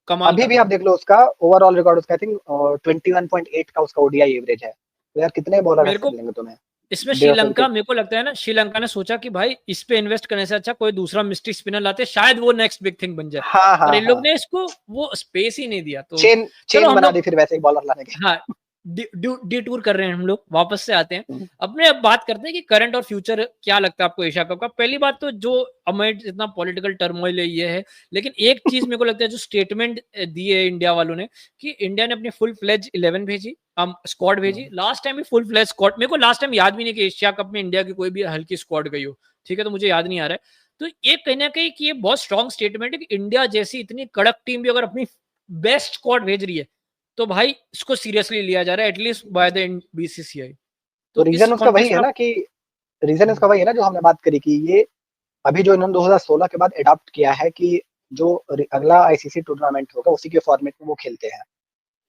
कमाल अभी भी आप देख लो उसका ओवरऑल रिकॉर्ड, उसका आई थिंक 21.8 का उसका ओडीआई एवरेज है। तो यार कितने बॉलर ऐसे मिलेंगे तुम्हें इसमें। श्रीलंका, मेरे को लगता है ना, श्रीलंका ने सोचा कि भाई इस पे इन्वेस्ट करने से अच्छा कोई दूसरा मिस्ट्री स्पिनर लाते, शायद वो नेक्स्ट बिग थिंग बन जाए। हाँ, हाँ, और इन लोग ने इसको वो स्पेस ही नहीं दिया, तो चेन बना दी फिर वैसे ही बॉलर लाने के। हाँ, डिटूर कर रहे हैं हम लोग, वापस से आते हैं अपने। अब बात करते हैं कि करंट और फ्यूचर क्या लगता है आपको एशिया कप का। पहली बात तो जो अमेड इतना पॉलिटिकल टर्मोइल है ये है, लेकिन एक चीज मेरे को लगता है जो स्टेटमेंट दी है इंडिया वालों ने, कि इंडिया ने अपनी फुल फ्लेज 11 भेजी, स्क्वाड भेजी। लास्ट टाइम भी फुल फ्लेज स्क्वाड, मेरे को लास्ट टाइम याद भी नहीं कि एशिया कप में इंडिया की कोई भी हल्की स्क्वाड गई हो, ठीक है, तो मुझे याद नहीं आ रहा है। तो ये कहीं ना कहीं कि ये बहुत स्ट्रॉन्ग स्टेटमेंट है कि इंडिया जैसी इतनी कड़क टीम भी अगर अपनी बेस्ट स्क्वाड भेज रही है तो भाई इसको सीरियसली लिया जा रहा है, एटलीस्ट बाय द बीसीसीआई। तो रीजन उसका वही है ना कि जो हमने बात करी कि ये अभी जो इन्होंने 2016 के बाद अडॉप्ट किया है कि जो अगला आईसीसी टूर्नामेंट होगा उसी के फॉर्मेट में वो खेलते हैं,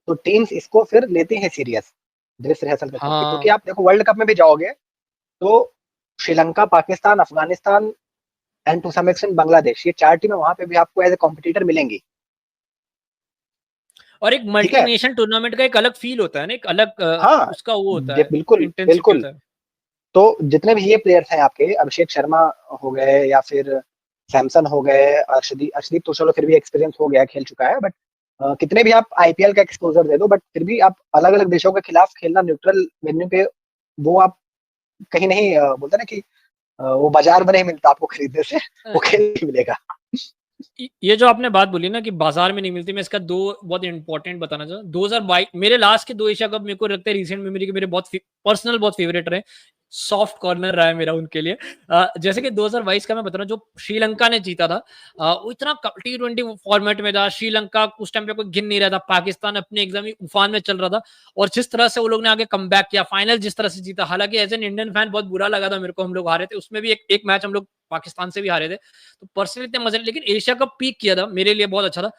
तो टीम्स इसको फिर लेती हैं सीरियस ड्रेस रिहर्सल करके। क्योंकि आप देखो वर्ल्ड कप में भी जाओगे तो Sri Lanka, Pakistan, Afghanistan and to some extent Bangladesh, ये 4 टीमें वहां पे भी आपको एज ए कॉम्पिटिटर मिलेंगी। और एक मल्टी नेशन टूर्नामेंट का एक अलग फील होता है ना, एक अलग उसका वो होता है, बिल्कुल। तो जितने भी ये प्लेयर्स हैं आपके, अभिषेक शर्मा हो गए या फिर सैमसन हो गए, अर्शदीप तो चलो फिर भी एक्सपीरियंस हो गया, खेल चुका है, बट कितने भी आप आईपीएल का एक्सपोजर दे दो, बट फिर भी आप अलग अलग देशों के खिलाफ खेलना न्यूट्रल वेन्यू पे, वो आप कहीं नहीं बोलते ना कि वो बाजार में नहीं मिलता आपको खरीदने से, वो खेल नहीं मिलेगा। ये जो आपने बात बोली ना कि बाजार में नहीं मिलती, मैं इसका 2 बहुत इंपॉर्टेंट बताना चाहूँ। 2022 मेरे लास्ट के 2 एशिया कप मेरे को लगता है रिसेंट मेमोरी के मेरे बहुत पर्सनल बहुत फेवरेट रहे, सॉफ्ट कॉर्नर रहा है मेरा उनके लिए। जैसे कि 2022 का मैं बता रहा हूँ, जो श्रीलंका ने जीता था, वो इतना T20 फॉर्मेट में था, श्रीलंका उस टाइम पे कोई गिन नहीं रहा था, पाकिस्तान अपने एकदम ही उफान में चल रहा था, और जिस तरह से वो लोग ने आगे कम बैक किया, फाइनल जिस तरह से जीता, हालांकि एज एन इंडियन फैन बहुत बुरा लगा था मेरे को, हम लोग हारे थे उसमें भी, एक मैच हम लोग पाकिस्तान से भी हारे थे, तो पर्सनली इतने मजे, लेकिन एशिया कप पीक किया था मेरे लिए, बहुत अच्छा था।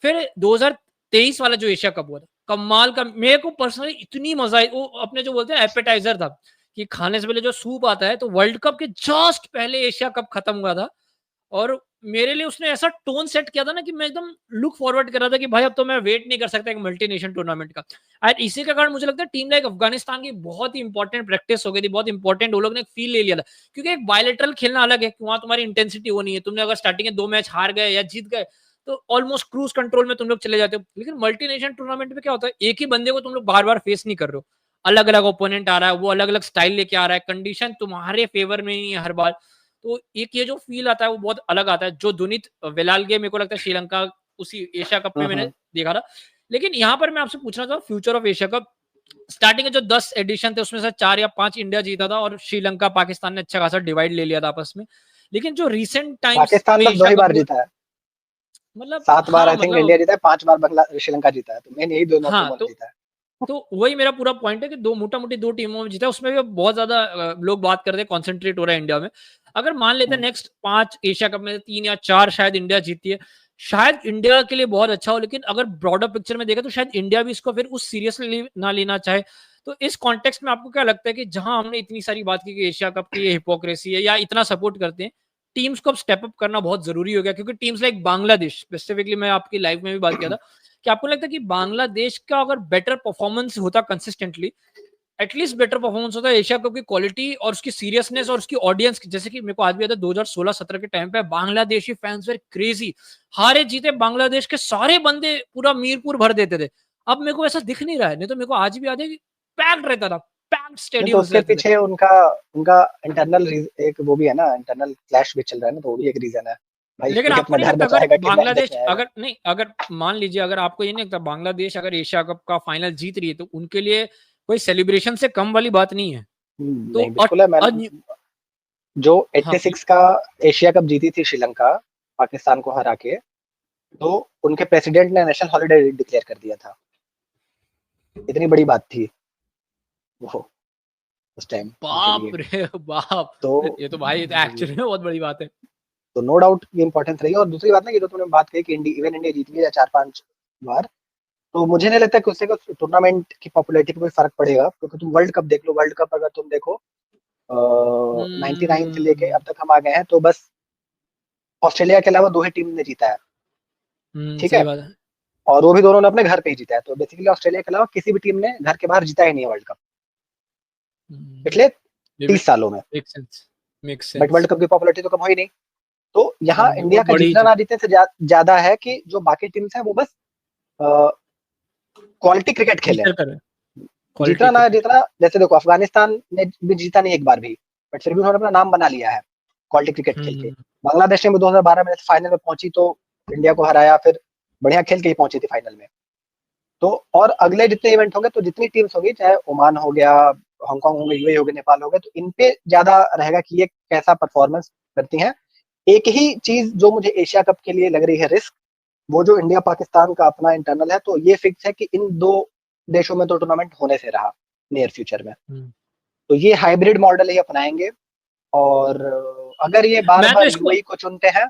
फिर 2023 वाला जो एशिया कप हुआ था, कमाल का, मेरे को पर्सनली इतनी मजा आई। वो अपने जो बोलते हैं एपेटाइजर था कि खाने से पहले जो सूप आता है, तो वर्ल्ड कप के जस्ट पहले एशिया कप खत्म हुआ था, और मेरे लिए उसने ऐसा टोन सेट किया था ना कि मैं एकदम लुक फॉरवर्ड कर रहा था कि भाई अब तो मैं वेट नहीं कर सकता एक मल्टी नेशन टूर्नामेंट का। और इसी के कारण मुझे लगता है टीम लाइक अफगानिस्तान की बहुत ही इंपॉर्टेंट प्रैक्टिस हो गई थी, बहुत इंपॉर्टेंट, वो लोग ने फील ले लिया था, क्योंकि एक बायलेटरल खेलना अलग है, वहां तुम्हारी इंटेंसिटी वो नहीं है, तुमने अगर स्टार्टिंग में 2 मैच हार गए या जीत गए तो ऑलमोस्ट क्रूज कंट्रोल में तुम लोग चले जाते हो। लेकिन मल्टी नेशन टूर्नामेंट में क्या होता है, एक ही बंदे को तुम लोग बार बार फेस नहीं कर रहे हो, अलग अलग ओपोनेंट आ रहा है, वो अलग अलग स्टाइल लेके आ रहा है, कंडीशन तुम्हारे फेवर में ही है हर बार, तो एक ये जो फील आता है वो बहुत अलग आता है, जो दुनित वेलाल्गे मेरे को लगता है श्रीलंका उसी एशिया कप में मैंने देखा था। लेकिन यहाँ पर मैं आपसे पूछना चाहूँ future of Asia cup, starting के जो 10 एडिशन थे उसमें से 4 या 5 इंडिया जीता था और श्रीलंका पाकिस्तान ने अच्छा खासा डिवाइड ले लिया था आपस में। लेकिन जो रीसेंट टाइम्स पाकिस्तान बस 2 ही बार जीता है, मतलब 7 बार आई थिंक मतलब इंडिया जीता है, 5 बार श्रीलंका जीता है, तो मेन यही दोनों हाँ, टीमों ने जीता है। तो वही मेरा पूरा पॉइंट है कि दो मोटा-मोटी 2 टीमों में जीता है, उसमें भी बहुत ज़्यादा लोग बात करते हैं कॉन्संट्रेट हो रहा है इंडिया में। अगर मान लेते हैं नेक्स्ट 5 एशिया कप में 3 या 4 शायद इंडिया जीतती है, शायद इंडिया के लिए बहुत अच्छा हो, लेकिन अगर ब्रॉडर पिक्चर में देखें तो शायद इंडिया भी इसको फिर उस सीरियसली ना लेना चाहे। तो इस कॉन्टेक्स्ट में आपको क्या लगता है कि जहां हमने इतनी सारी बात की कि एशिया कप की ये हिपोक्रेसी है या इतना सपोर्ट करते हैं, टीम्स को अब स्टेप अप करना बहुत जरूरी हो गया, क्योंकि टीम्स लाइक बांग्लादेश, स्पेसिफिकली मैं आपकी लाइव में भी बात किया था कि आपको लगता है कि बांग्लादेश का अगर बेटर परफॉर्मेंस होता कंसिस्टेंटली, एटलीस्ट बेटर परफॉर्मेंस होता है, एशिया कप की क्वालिटी और उसकी सीरियसनेस और उसकी ऑडियंस, जैसे कि मेरे को आज भी याद है 2016-17 के टाइम पे बांग्लादेशी फैंस वर क्रेजी, हारे जीते बांग्लादेश के सारे बंदे पूरा मीरपुर भर देते थे। अब मेरे को ऐसा दिख नहीं रहा है, नहीं तो मेरे को आज भी याद है कि पैक्ड रहता था, पैक्ड तो स्टेडियम उसके रहते थे। पीछे उनका उनका इंटरनल एक वो भी है ना, इंटरनल क्लैश भी चल रहा है ना, तो वो भी एक रीजन है भाई। लेकिन कोई आपको अपना नहीं घर लगता अगर बचाएगा कि मैच बांग्लादेश देखने आएगा? अगर नहीं, अगर मान लीजिए अगर आपको ये नहीं लगता बांग्लादेश अगर एशिया कप का फाइनल जीत रही है तो उनके लिए कोई सेलिब्रेशन से कम वाली बात नहीं है। तो नहीं बिल्कुल है। मैंने जो हाँ 86 का एशिया कप जीती थी श्रीलंका पाकिस्तान को हरा के, तो उनके प्रेसिडेंट ने नेशनल हॉलिडे डिक्लेयर कर दिया था। इतनी बड़ी बात थी वो उस टाइम बाप उनके लिए। रे बाप, तो ये तो भाई एक्चुअली में बहुत बड़ी बात है। तो नो डाउट ये इंपॉर्टेंस रही है। और दूसरी बात ना, कि जो तुमने बात कही कि इवन इंडिया जीत गई है 4-5 बार, तो मुझे नहीं लगता कि उससे टूर्नामेंट की पॉपुलैरिटी पे कोई फर्क पड़ेगा, क्योंकि तुम वर्ल्ड कप देख लो। वर्ल्ड कप अगर तुम देखो 99 से लेके अब तक हम आ गए हैं, तो बस ऑस्ट्रेलिया के अलावा 2 ही टीम ने जीता है, ठीक सही है, बात है। और वो भी दोनों ने अपने घर पे ही जीता है। तो बेसिकली ऑस्ट्रेलिया के अलावा किसी भी टीम ने घर के बाहर जीता ही नहीं है वर्ल्ड कप पिछले 30 सालों में। Make sense, make but sense. World cup की पॉपुलैरिटी तो कम हो ही नहीं। तो यहाँ इंडिया बहुत का बड़ी जीतना ना जीतने से ज्यादा है कि जो बाकी टीम्स हैं वो बस क्वालिटी क्रिकेट खेले। जीतना ना जीतना, जैसे देखो अफगानिस्तान ने भी जीता नहीं एक बार भी, बट फिर भी उन्होंने अपना नाम बना लिया है क्वालिटी क्रिकेट खेल के। बांग्लादेश ने भी 2012 में फाइनल में पहुंची तो इंडिया को हराया, फिर बढ़िया खेल के ही पहुंची थी फाइनल में। तो और अगले जितने इवेंट होंगे, तो जितनी टीम्स होगी, चाहे ओमान हो गया, हांगकांग हो गया, यूएई हो गया, नेपाल हो गया, तो इन पे ज्यादा रहेगा कि ये कैसा परफॉर्मेंस करती हैं। एक ही चीज जो मुझे एशिया कप के लिए लग रही है रिस्क, वो जो इंडिया पाकिस्तान का अपना इंटरनल है, तो ये फिक्स है कि इन 2 देशों में तो टूर्नामेंट होने से रहा नियर फ्यूचर में। तो ये हाइब्रिड मॉडल ही अपनाएंगे। और अगर ये बार बार यूएई को चुनते हैं,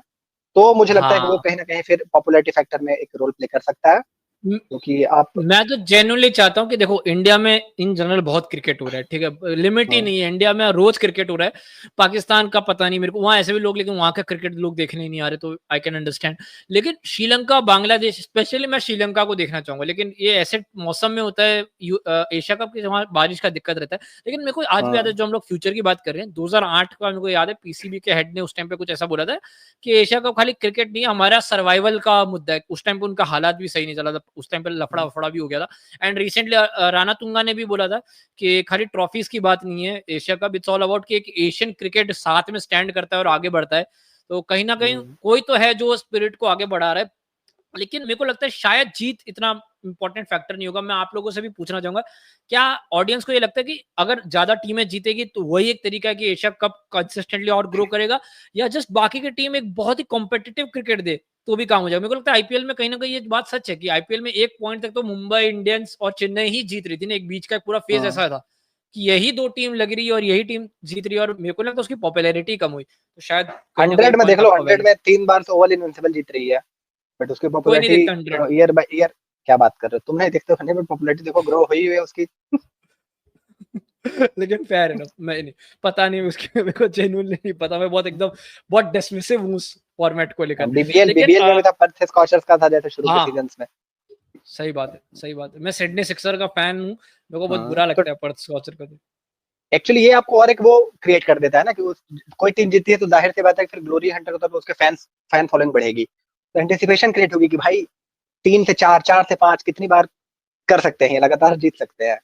तो मुझे लगता है कि वो कहीं ना कहीं फिर पॉपुलैरिटी फैक्टर में एक रोल प्ले कर सकता है, क्योंकि आप मैं तो जेन्युइनली चाहता हूं कि देखो इंडिया में इन जनरल बहुत क्रिकेट हो रहा है, ठीक है, लिमिट ही नहीं है, इंडिया में रोज क्रिकेट हो रहा है। पाकिस्तान का पता नहीं मेरे को, वहां ऐसे भी लोग, लेकिन वहां का क्रिकेट लोग देखने ही नहीं आ रहे, तो आई कैन अंडरस्टैंड। लेकिन श्रीलंका, बांग्लादेश, स्पेशली मैं श्रीलंका को देखना चाहूंगा, लेकिन ये ऐसे मौसम में होता है एशिया कप के, वहां बारिश का दिक्कत रहता है। लेकिन मेरे को आज भी याद है, जो हम लोग फ्यूचर की बात कर रहे हैं, 2008 का मेरे को याद है, पीसीबी के हेड ने उस टाइम पे कुछ ऐसा बोला था कि एशिया कप खाली क्रिकेट नहीं, हमारा सर्वाइवल का मुद्दा है। उस टाइम पे उनका हालात भी सही नहीं चला था, उस टाइम पे लफड़ा भी हो गया था। एंड रिसेंटली राणा तुंगा ने भी बोला था कि खाली ट्रॉफीज की बात नहीं है Asia cup, it's all about कि एक एशियन क्रिकेट साथ में स्टैंड करता है और आगे बढ़ता है। तो कहीं ना कहीं कोई तो है जो स्पिरिट को आगे बढ़ा रहा है। लेकिन मेरे को लगता है शायद जीत इतना इंपॉर्टेंट फैक्टर नहीं होगा। मैं आप लोगों से भी पूछना चाहूंगा, क्या ऑडियंस को ये लगता है कि अगर ज्यादा टीमें जीतेगी तो वही एक तरीका है कि एशिया कप कंसिस्टेंटली और ग्रो करेगा, या जस्ट बाकी की टीम एक बहुत ही कॉम्पिटिटिव क्रिकेट दे तो भी काम हो जाएगा? मेरे को लगता है आईपीएल में कहीं ना कहीं ये बात सच है कि आईपीएल में एक पॉइंट तक तो मुंबई इंडियंस और चेन्नई ही जीत रही थी ना, एक बीच का पूरा फेज ऐसा था कि यही 2 टीम लग रही है और यही टीम जीत रही है, और मेरे को लगता है उसकी पॉपुलैरिटी कम हुई, तो शायद 100 में देख लो, 100 में 3 बार से ओवल इनविंसिबल जीत रही है, बट उसकी पॉपुलैरिटी ईयर बाय ईयर, क्या बात कर रहे हो तुम? नहीं देखते हो, बट पॉपुलैरिटी देखो ग्रो हुई है उसकी। लेकिन फेयर इनफ, मैं नहीं पता नहीं उसके, मेरे को जेन्युइनली नहीं पता, मैं बहुत एकदम बहुत डिसमिसिव हूं उस फॉर्मेट को लेकर। बीबीएल में भी था, पर्थ स्कॉचर्स का था जैसे शुरू के सीजन्स में। सही बात है, सही बात है। मैं सिडनी सिक्सर का फैन हूं, मेरे को बहुत बुरा लगता है पर्थ स्कॉचर का। एक्चुअली ये आपको और एक वो क्रिएट कर देता है ना, कि कोई टीम जीतती है तो जाहिर सी बात है फिर ग्लोरी हंटर होता है, तो उसके फैन फॉलोइंग बढ़ेगी, तो एंटिसिपेशन क्रिएट होगी कि भाई 3 से 4, 4 से 5 कितनी बार कर सकते हैं, लगातार जीत सकते हैं।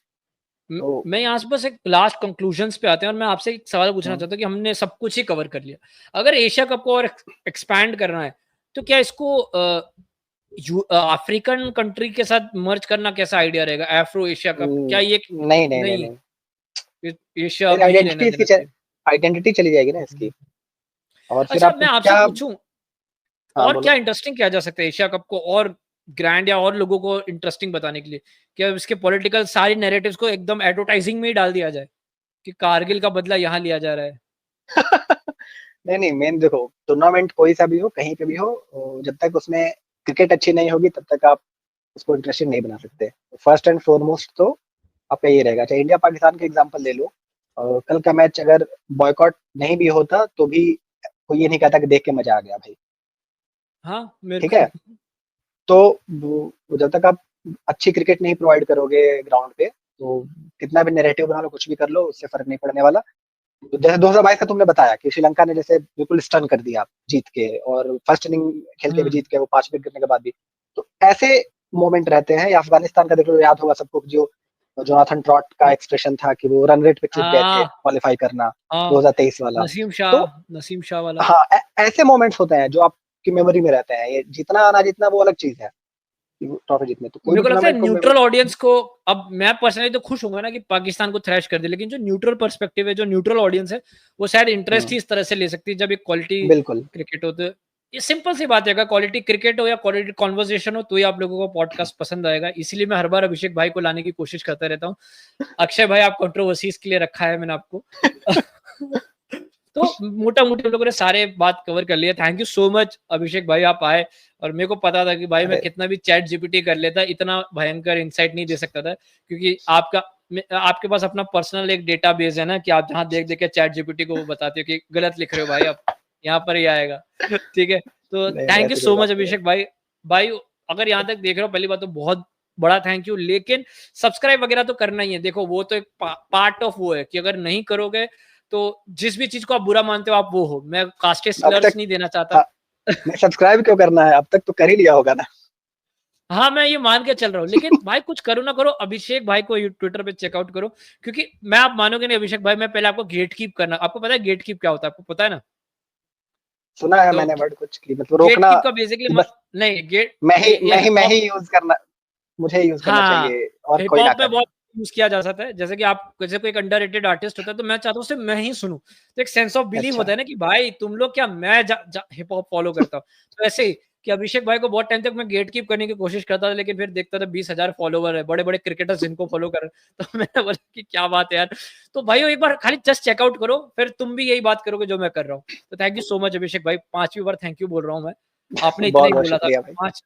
तो मैं यहाँ से बस एक लास्ट कंक्लूजन्स पे आते हैं और मैं आपसे एक सवाल पूछना चाहता हूँ कि हमने सब कुछ ही कवर कर लिया, अगर एशिया कप को और एक्सपैंड करना है तो क्या इसको अफ्रीकन कंट्री के साथ मर्ज करना कैसा आइडिया रहेगा? एफ्रो एशिया कप क्या ये नहीं नहीं नहीं नहीं नहीं, एशिया फिर में ही रहना देना चाहिए? आइडेंटिटी चली जाएगी ना इसकी। और फिर अच्छा, आप मैं आपसे क्या, पूछूं हाँ और बोलो। क्या इंटरेस्टिंग किया जा सकता है एशिया कप को और ग्रैंड या और लोगों को इंटरेस्टिंग बताने के लिए? क्या इसके पॉलिटिकल सारी नैरेटिव्स को एकदम एडवर्टाइजिंग में ही डाल दिया जाए कि कारगिल का बदला यहाँ लिया जा रहा है? नहीं नहीं, मेन देखो, टूर्नामेंट कोई सा भी हो, कहीं पे भी हो, जब तक उसमें क्रिकेट अच्छी नहीं होगी तब तक आप उसको इंटरेस्टिंग नहीं बना सकते। फर्स्ट एंड फॉरमोस्ट तो आपका ये रहेगा, चाहे इंडिया पाकिस्तान का एग्जांपल ले लो, कल का मैच अगर बॉयकॉट नहीं भी होता तो भी कोई ये नहीं कहता कि देख के मजा आ गया भाई। हाँ, मेरे ठीक को है, तो जब तक आप अच्छी क्रिकेट नहीं प्रोवाइड करोगे ग्राउंड पे, तो कितना भी नैरेटिव बना लो, कुछ भी कर लो, उससे फर्क नहीं पड़ने वाला। तो जैसे 2022 का तुमने बताया कि श्रीलंका ने जैसे बिल्कुल स्टन कर दिया जीत के, और फर्स्ट इनिंग खेल के भी जीत के, वो 5 विकेट गिरने के बाद भी। तो ऐसे मोमेंट रहते हैं। या अफगानिस्तान का देखो, याद होगा सबको, जो जोनाथन ट्रॉट का एक्सप्रेशन था कि वो रन रेट पे चूक गए थे हाँ क्वालिफाई करना, हाँ 2023 वाला। तो नसीम शाह वाला। हाँ, ऐसे मोमेंट्स होते हैं जो आपकी मेमोरी में रहते हैं। ये जीतना आना जीतना वो अलग चीज है, ट्रॉफी जीतने, तो कोई मेरे भी को लगता है टूर्नामेंट को न्यूट्रल ऑडियंस को, अब मैं पर्सनली तो खुश होऊंगा ना कि पाकिस्तान को थ्रैश कर दे, लेकिन जो न्यूट्रल पर्सपेक्टिव है, जो न्यूट्रल ऑडियंस है, वो शायद इंटरेस्ट ही इस तरह से ले सकती है जब एक क्वालिटी बिल्कुल क्रिकेट हो। तो ये सिंपल सी बात है, अगर क्वालिटी क्रिकेट हो या क्वालिटी कॉन्वर्सेशन हो तो ही आप लोगों को पॉडकास्ट पसंद आएगा। इसीलिए मैं हर बार अभिषेक भाई को लाने की कोशिश करता रहता हूँ। अक्षय भाई, आप कंट्रोवर्सीज के लिए रखा है मैंने आपको। तो मोटा मोटी हम लोगों ने सारे बात कवर कर लिया। थैंक यू सो मच अभिषेक भाई, आप आए। और मेरे को पता था कि भाई मैं कितना भी चैट जीपीटी कर लेता, इतना भयंकर इंसाइट नहीं दे सकता था, क्योंकि आपके पास अपना पर्सनल एक डेटाबेस है ना, कि आप जहाँ देख देख के चैट जीपीटी को बताते हो कि गलत लिख रहे हो भाई, अब यहाँ पर ही आएगा। ठीक है, तो थैंक यू ऐसी कोई सो बात मच नहीं है। अभिषेक भाई। भाई अगर यहाँ तक देख रहे हो, पहली बात तो बहुत बड़ा थैंक यू, लेकिन सब्सक्राइब वगैरह तो करना ही है। देखो वो तो एक पार्ट ऑफ वो है कि अगर नहीं करोगे तो जिस भी चीज को आप बुरा मानते हो आप वो हो। मैं कास्टेड अब स्लर्स तक नहीं देना चाहता। हाँ, नहीं, सब्सक्राइब क्यों करना है, अब तक तो कर ही लिया होगा ना। हाँ, मैं ये मान के चल रहा हूँ, लेकिन भाई कुछ करो ना करो, अभिषेक भाई को ट्विटर पे चेकआउट करो, क्योंकि मैं, आप मानोगे नहीं अभिषेक भाई, मैं पहले आपको गेट कीप करना, आपको पता है गेट कीप क्या होता है? आपको पता है ना? सुना है तो मैंने वर्ड कुछ की, मतलब गेट रोकना कीप का बेसिकली कि बस नहीं, गेट मैं ही यूज करना, मुझे यूज करना हाँ, चाहिए और हिप कोई ना हॉप में करे। बहुत यूज किया जा सकता है। जैसे कि आप, जैसे कोई एक अंडररेटेड आर्टिस्ट होता है तो मैं चाहता हूँ सिर्फ मैं ही सुनूं, तो एक सेंस ऑफ बिलीव अच्छा, होता है ना कि भाई तुम लोग क्या, मैं हिप हॉप फॉलो करता हूँ। तो ऐसे ही कि अभिषेक भाई को बहुत टाइम तक मैं गेट कीप करने की कोशिश करता था, लेकिन फिर देखता था 20,000 फॉलोवर है, बड़े बड़े क्रिकेटर्स जिनको फॉलो कर, तो मैंने बोला कि क्या बात है यार। तो भाई एक बार खाली जस्ट चेकआउट करो, फिर तुम भी यही बात करोगे जो मैं कर रहा हूँ। तो थैंक यू सो मच अभिषेक भाई, 5वीं बार थैंक यू बोल रहा हूँ मैं, आपने इतना बहुत ही बहुत बोला था शुक्रिया भाई। 5।